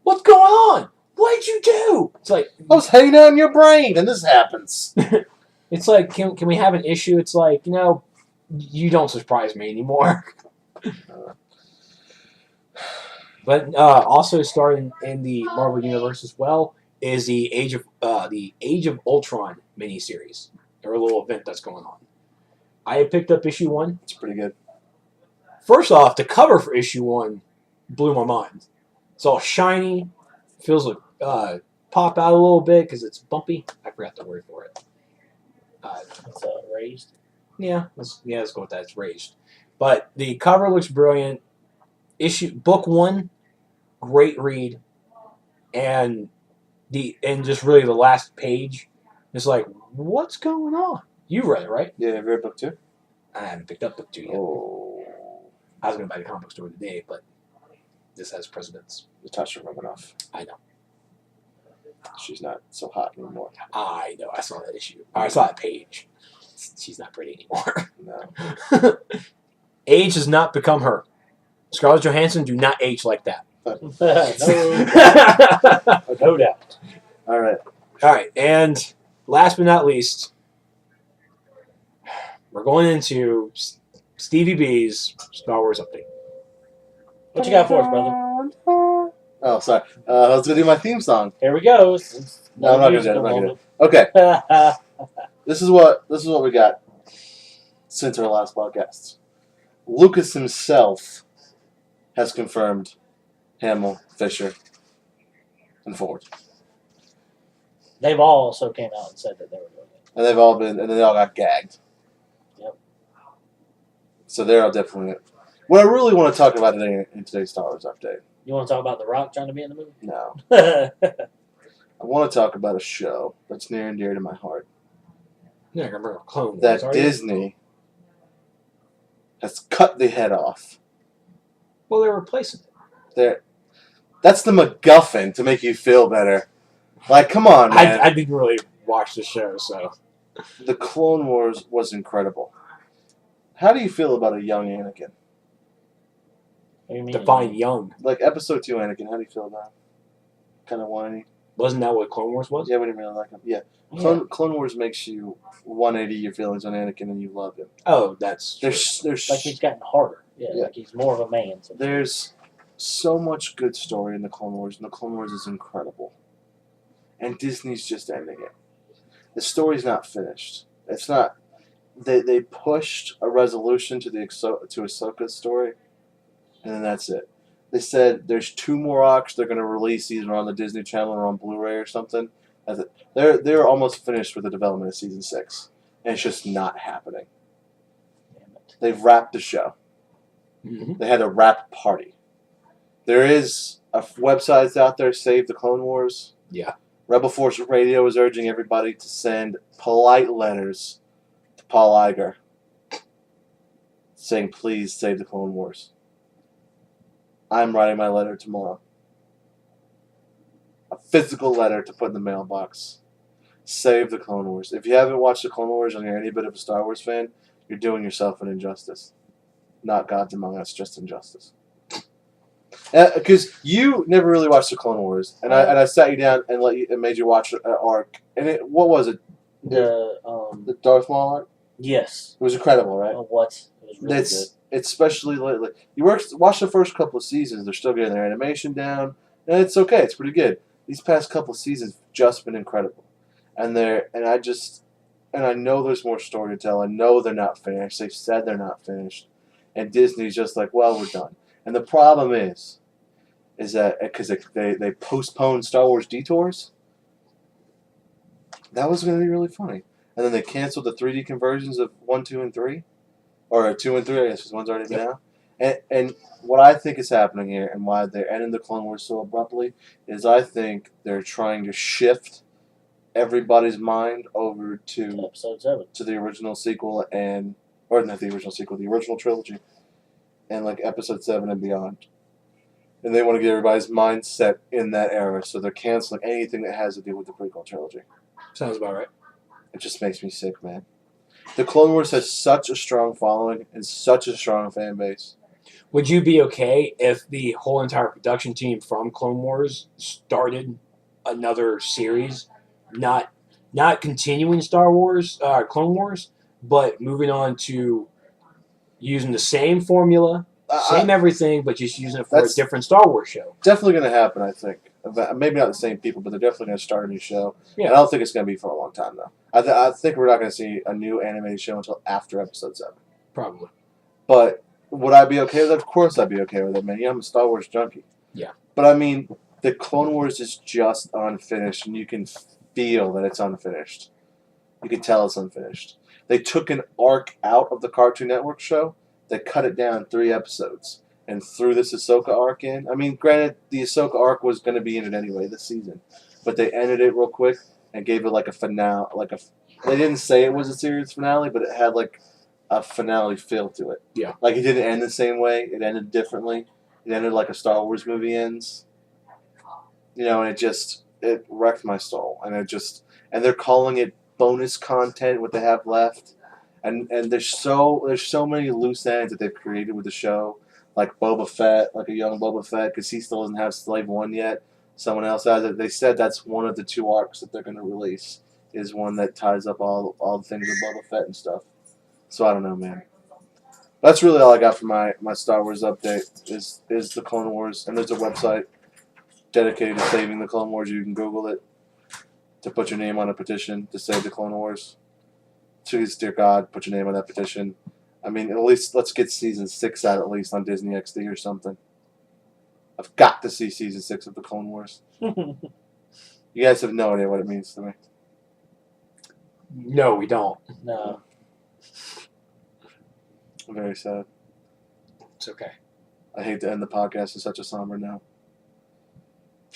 Speaker 1: what's going on? What did you do? It's like
Speaker 3: I was hanging out in your brain, and this happens.
Speaker 1: It's like, can we have an issue? It's like, you don't surprise me anymore. But also starting in the Marvel Universe as well is the Age of Ultron miniseries, or a little event that's going on. I had picked up issue 1.
Speaker 3: It's pretty good.
Speaker 1: First off, the cover for issue 1 blew my mind. It's all shiny, feels like pop out a little bit because it's bumpy. I forgot the word for it.
Speaker 2: It's raised.
Speaker 1: Yeah, let's go with that. It's raised, but the cover looks brilliant. Book 1, great read, and just really the last page is like, what's going on? You read it, right?
Speaker 3: Yeah, have you read book 2?
Speaker 1: I haven't picked up book 2 yet.
Speaker 3: Oh,
Speaker 1: I was going to buy the comic book store today, but this has precedence.
Speaker 3: Natasha Romanoff.
Speaker 1: I know.
Speaker 3: She's not so hot anymore.
Speaker 1: I know. I saw that issue. I saw that page. She's not pretty anymore.
Speaker 3: No.
Speaker 1: Age has not become her. Scarlett Johansson do not age like that.
Speaker 2: No doubt.
Speaker 3: All right.
Speaker 1: All right, and last but not least, we're going into Stevie B's Star Wars update.
Speaker 2: What you got for us, brother?
Speaker 3: Oh, sorry. I was going to do my theme song.
Speaker 2: Here we go.
Speaker 3: No, I'm not going to do it. Okay. This is what we got since our last podcast. Lucas himself has confirmed Hamill, Fisher, and Ford.
Speaker 2: They've all also came out and said that they were doing it.
Speaker 3: And they all got gagged.
Speaker 2: Yep.
Speaker 3: So they're all definitely. What I really want to talk about today in today's Star Wars update.
Speaker 2: You want to talk about The Rock trying to be in the movie?
Speaker 3: No. I want to talk about a show that's near and dear to my heart.
Speaker 1: Yeah, I remember Clone Wars.
Speaker 3: That Disney has cut the head off.
Speaker 1: Well, they're replacing it.
Speaker 3: That's the MacGuffin to make you feel better. Like, come on, man.
Speaker 1: I didn't really watch the show, so.
Speaker 3: The Clone Wars was incredible. How do you feel about a young Anakin?
Speaker 2: What do you mean?
Speaker 1: Define young.
Speaker 3: Like Episode 2 Anakin, how do you feel about him? Kind of whiny.
Speaker 1: Wasn't that what Clone Wars was?
Speaker 3: Yeah, we didn't really like him. Yeah. Clone Wars makes you 180 your feelings on Anakin and you love him.
Speaker 1: Oh, that's true.
Speaker 3: There's
Speaker 2: Like he's gotten harder. Yeah,
Speaker 3: Yeah.
Speaker 2: like he's more of a man. So.
Speaker 3: There's so much good story in the Clone Wars, and the Clone Wars is incredible. And Disney's just ending it. The story's not finished. It's not. They pushed a resolution to Ahsoka's story, and then that's it. They said there's 2 more arcs they're going to release either on the Disney Channel or on Blu-ray or something. They're almost finished with the development of Season 6, and it's just not happening.
Speaker 2: Damn it.
Speaker 3: They've wrapped the show.
Speaker 1: Mm-hmm.
Speaker 3: They had a wrap party. There is a website out there, Save the Clone Wars.
Speaker 1: Yeah.
Speaker 3: Rebel Force Radio is urging everybody to send polite letters to Paul Iger saying, please save the Clone Wars. I'm writing my letter tomorrow. A physical letter to put in the mailbox. Save the Clone Wars. If you haven't watched the Clone Wars and you're any bit of a Star Wars fan, you're doing yourself an injustice. Not Gods Among Us, just injustice. Because you never really watched the Clone Wars, and I sat you down and made you watch an arc. And what was it? The Darth Maul arc.
Speaker 2: Yes.
Speaker 3: It was incredible, right?
Speaker 2: What? It was really good.
Speaker 3: It's especially lately. You watch the first couple of seasons; they're still getting their animation down, and it's okay. It's pretty good. These past couple of seasons have just been incredible, and I know there's more story to tell. I know they're not finished. They've said they're not finished, and Disney's just like, well, we're done. And the problem is that because they postponed Star Wars Detours, that was going to be really funny. And then they canceled the 3D conversions of 1, 2, and 3, or 2 and 3. I guess because one's already been out. And what I think is happening here, and why they're ending the Clone Wars so abruptly, is I think they're trying to shift everybody's mind over to
Speaker 2: Episode 7.
Speaker 3: to the original sequel or not the original sequel, the original trilogy, and like Episode 7 and beyond. And they want to get everybody's mindset in that era, so they're canceling anything that has to do with the prequel trilogy.
Speaker 1: Sounds about right.
Speaker 3: It just makes me sick, man. The Clone Wars has such a strong following and such a strong fan base.
Speaker 1: Would you be okay if the whole entire production team from Clone Wars started another series, not continuing Star Wars, Clone Wars, but moving on to using the same formula, same everything, but just using it for a different Star Wars show?
Speaker 3: Definitely going to happen, I think. Maybe not the same people, but they're definitely going to start a new show.
Speaker 1: Yeah.
Speaker 3: And I don't think it's going to be for a long time, though. I think we're not going to see a new animated show until after Episode 7.
Speaker 1: Probably.
Speaker 3: But would I be okay with it? Of course I'd be okay with it, man. Yeah, I'm a Star Wars junkie.
Speaker 1: Yeah.
Speaker 3: But I mean, the Clone Wars is just unfinished, and you can feel that it's unfinished. You can tell it's unfinished. They took an arc out of the Cartoon Network show. They cut it down 3 episodes and threw this Ahsoka arc in. I mean, granted, the Ahsoka arc was going to be in it anyway this season, but they ended it real quick and gave it like a finale. They didn't say it was a series finale, but it had like a finale feel to it.
Speaker 1: Yeah.
Speaker 3: Like it didn't end the same way. It ended differently. It ended like a Star Wars movie ends. You know, and it wrecked my soul. And they're calling it bonus content, what they have left. And there's so many loose ends that they've created with the show, like Boba Fett, like a young Boba Fett, because he still doesn't have Slave 1 yet. Someone else has it. They said that's one of the 2 arcs that they're going to release, is one that ties up all the things with Boba Fett and stuff. So I don't know, man. That's really all I got for my Star Wars update is the Clone Wars. And there's a website dedicated to saving the Clone Wars. You can Google it to put your name on a petition to save the Clone Wars. Please, dear God, put your name on that petition. I mean, at least let's get season 6 out at least on Disney XD or something. I've got to see season 6 of the Clone Wars. You guys have no idea what it means to me.
Speaker 1: No, we don't.
Speaker 2: No.
Speaker 3: I'm very sad.
Speaker 1: It's okay.
Speaker 3: I hate to end the podcast in such a somber note.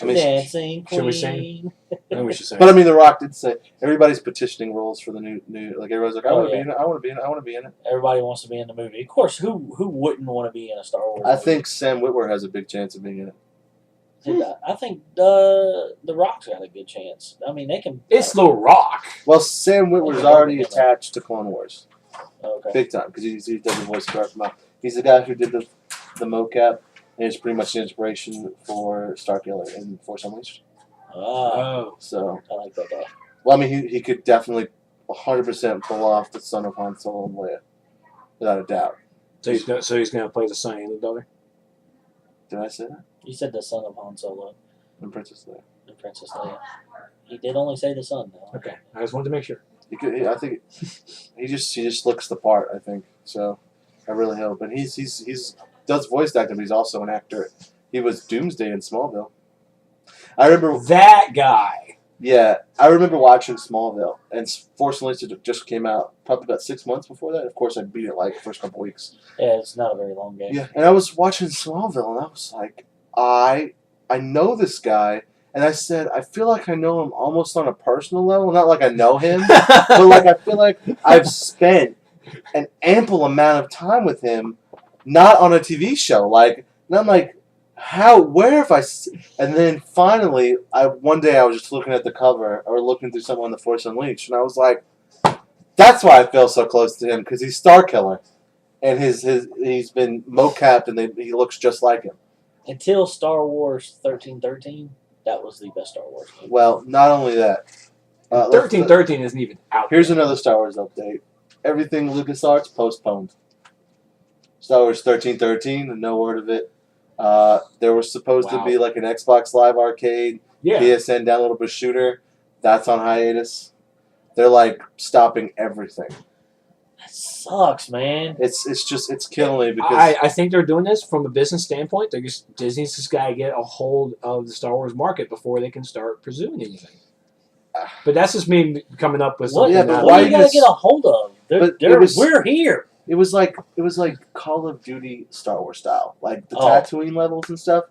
Speaker 3: I mean,
Speaker 2: Dancing Queen.
Speaker 1: should we sing? No, we should say.
Speaker 3: but I mean, The Rock did say everybody's petitioning roles for the new like everybody's like, I
Speaker 2: Oh,
Speaker 3: want to
Speaker 2: yeah.
Speaker 3: be in it. I want to be in it. I want to be in it.
Speaker 2: Everybody wants to be in the movie. Of course, who wouldn't want to be in a Star Wars
Speaker 3: I
Speaker 2: movie?
Speaker 3: think Sam Witwer has a big chance of being in it.
Speaker 2: Dude, I think The Rock's got a good chance. I mean, they can.
Speaker 1: It's The Rock.
Speaker 3: Well, Sam Witwer's already attached to Clone Wars,
Speaker 2: Okay.
Speaker 3: big time, because he does the voice of Darth Maul. He's the guy who did the mocap, and it's pretty much the inspiration for Starkiller in Force Unleashed.
Speaker 2: Ah,
Speaker 3: So,
Speaker 2: I like that guy.
Speaker 3: well, I mean, he could definitely 100% pull off the son of Han Solo and Leia, without a doubt.
Speaker 1: So he's gonna play the son and the daughter.
Speaker 3: Did I say that?
Speaker 2: You said the son of Han Solo
Speaker 3: And Princess Leia.
Speaker 2: and Princess Leia. He did only say the son, though.
Speaker 1: Okay, I just wanted to make sure.
Speaker 3: I think he just looks the part. I think so. I really hope. And he's does voice acting, but he's also an actor. He was Doomsday in Smallville. I remember
Speaker 1: That guy.
Speaker 3: Yeah, I remember watching Smallville, and Force Unleashed just came out probably about 6 months before that. Of course, I beat it like the first couple weeks.
Speaker 2: Yeah, it's not a very long game.
Speaker 3: Yeah, and I was watching Smallville, and I was like, I know this guy, and I said, I feel like I know him almost on a personal level. Not like I know him, but like I feel like I've spent an ample amount of time with him, not on a TV show. Like, and I'm like, where have I? And then finally, one day I was just looking at the cover or looking through something on the Force Unleashed, and I was like, that's why I feel so close to him, because he's Starkiller, and he's been mocapped, and he looks just like him.
Speaker 2: Until Star Wars 1313, that was the best Star Wars movie.
Speaker 3: Well, not only that.
Speaker 1: 1313 isn't even out.
Speaker 3: Here's another Star Wars update. Everything LucasArts postponed. Star Wars 1313, no word of it. There was supposed to be like an Xbox Live Arcade,
Speaker 1: Yeah.
Speaker 3: PSN downloadable shooter. That's on hiatus. They're like stopping everything.
Speaker 2: That sucks, man.
Speaker 3: It's killing me because
Speaker 1: I think they're doing this from a business standpoint. Disney's just got to get a hold of the Star Wars market before they can start pursuing anything. But that's just me coming up with something.
Speaker 3: Yeah, but
Speaker 2: What
Speaker 3: why
Speaker 2: do you
Speaker 3: you
Speaker 2: gotta
Speaker 3: just-
Speaker 2: get a hold of?
Speaker 3: But it was-
Speaker 2: We're here.
Speaker 3: It was like Call of Duty Star Wars style, like the
Speaker 2: Oh.
Speaker 3: Tatooine levels and stuff.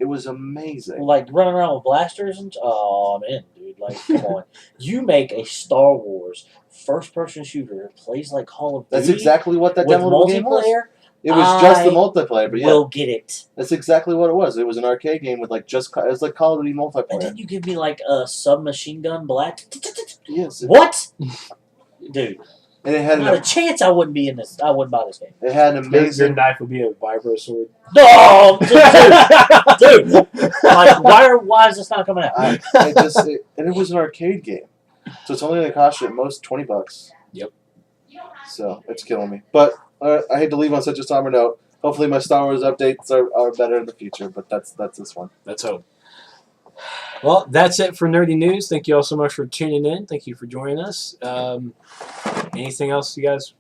Speaker 3: It was amazing.
Speaker 2: Like running around with blasters and oh, I'm in, dude. Like, come on. You make a Star Wars first-person shooter that plays like Call of Duty.
Speaker 3: That's exactly what that
Speaker 2: with
Speaker 3: downloadable game was.
Speaker 2: multiplayer.
Speaker 3: It was just the
Speaker 2: I
Speaker 3: multiplayer, but yeah,
Speaker 2: will get it.
Speaker 3: that's exactly what it was. It was an arcade game with like it was like Call of Duty
Speaker 2: And
Speaker 3: multiplayer.
Speaker 2: then you give me like a submachine gun blast.
Speaker 3: Yes,
Speaker 2: What, dude?
Speaker 3: and it had
Speaker 2: Not a chance. I wouldn't be in this. I wouldn't buy this game.
Speaker 3: it had an
Speaker 1: Your
Speaker 3: amazing.
Speaker 1: knife would be a vibro sword.
Speaker 2: No, dude. Like, why is this not coming out?
Speaker 3: And it was an arcade game, so it's only going to cost you at most $20.
Speaker 1: Yep.
Speaker 3: So it's killing me. But I hate to leave on such a somber note. Hopefully, my Star Wars updates are better in the future. But that's this one.
Speaker 1: Let's hope. Well, that's it for Nerdy News. Thank you all so much for tuning in. Thank you for joining us. Anything else you guys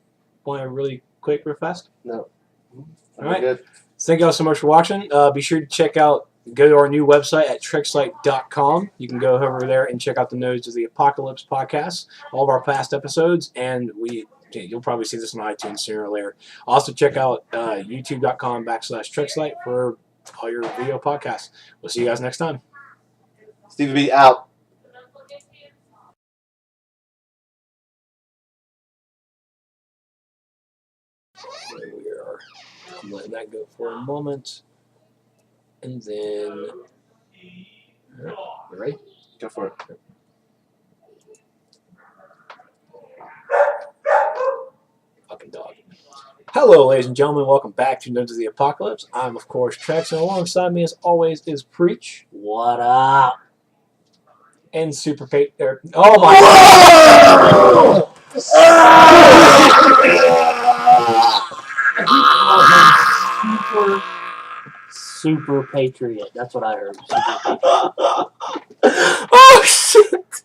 Speaker 1: want to really quick, real fast?
Speaker 3: No.
Speaker 1: All right.
Speaker 3: Good.
Speaker 1: Thank you all so much for watching. Be sure to go to our new website at Trexlight.com. You can go over there and check out the Nodes of the Apocalypse podcast, all of our past episodes, and you'll probably see this on iTunes sooner or later. Also, check out youtube.com/Trexlight for all your video podcasts. We'll see you guys next time.
Speaker 3: Stevie B out.
Speaker 1: There we are. I'm letting that go for a moment. And then... All right, you ready?
Speaker 3: Go for it.
Speaker 1: Fucking dog. Hello, ladies and gentlemen. Welcome back to Nodes of the Apocalypse. I'm, of course, Trex, and alongside me, as always, is Preach.
Speaker 2: What up?
Speaker 1: And Super Oh my God!
Speaker 2: Super Patriot. That's what I heard. Super Patriot.
Speaker 1: Oh shit!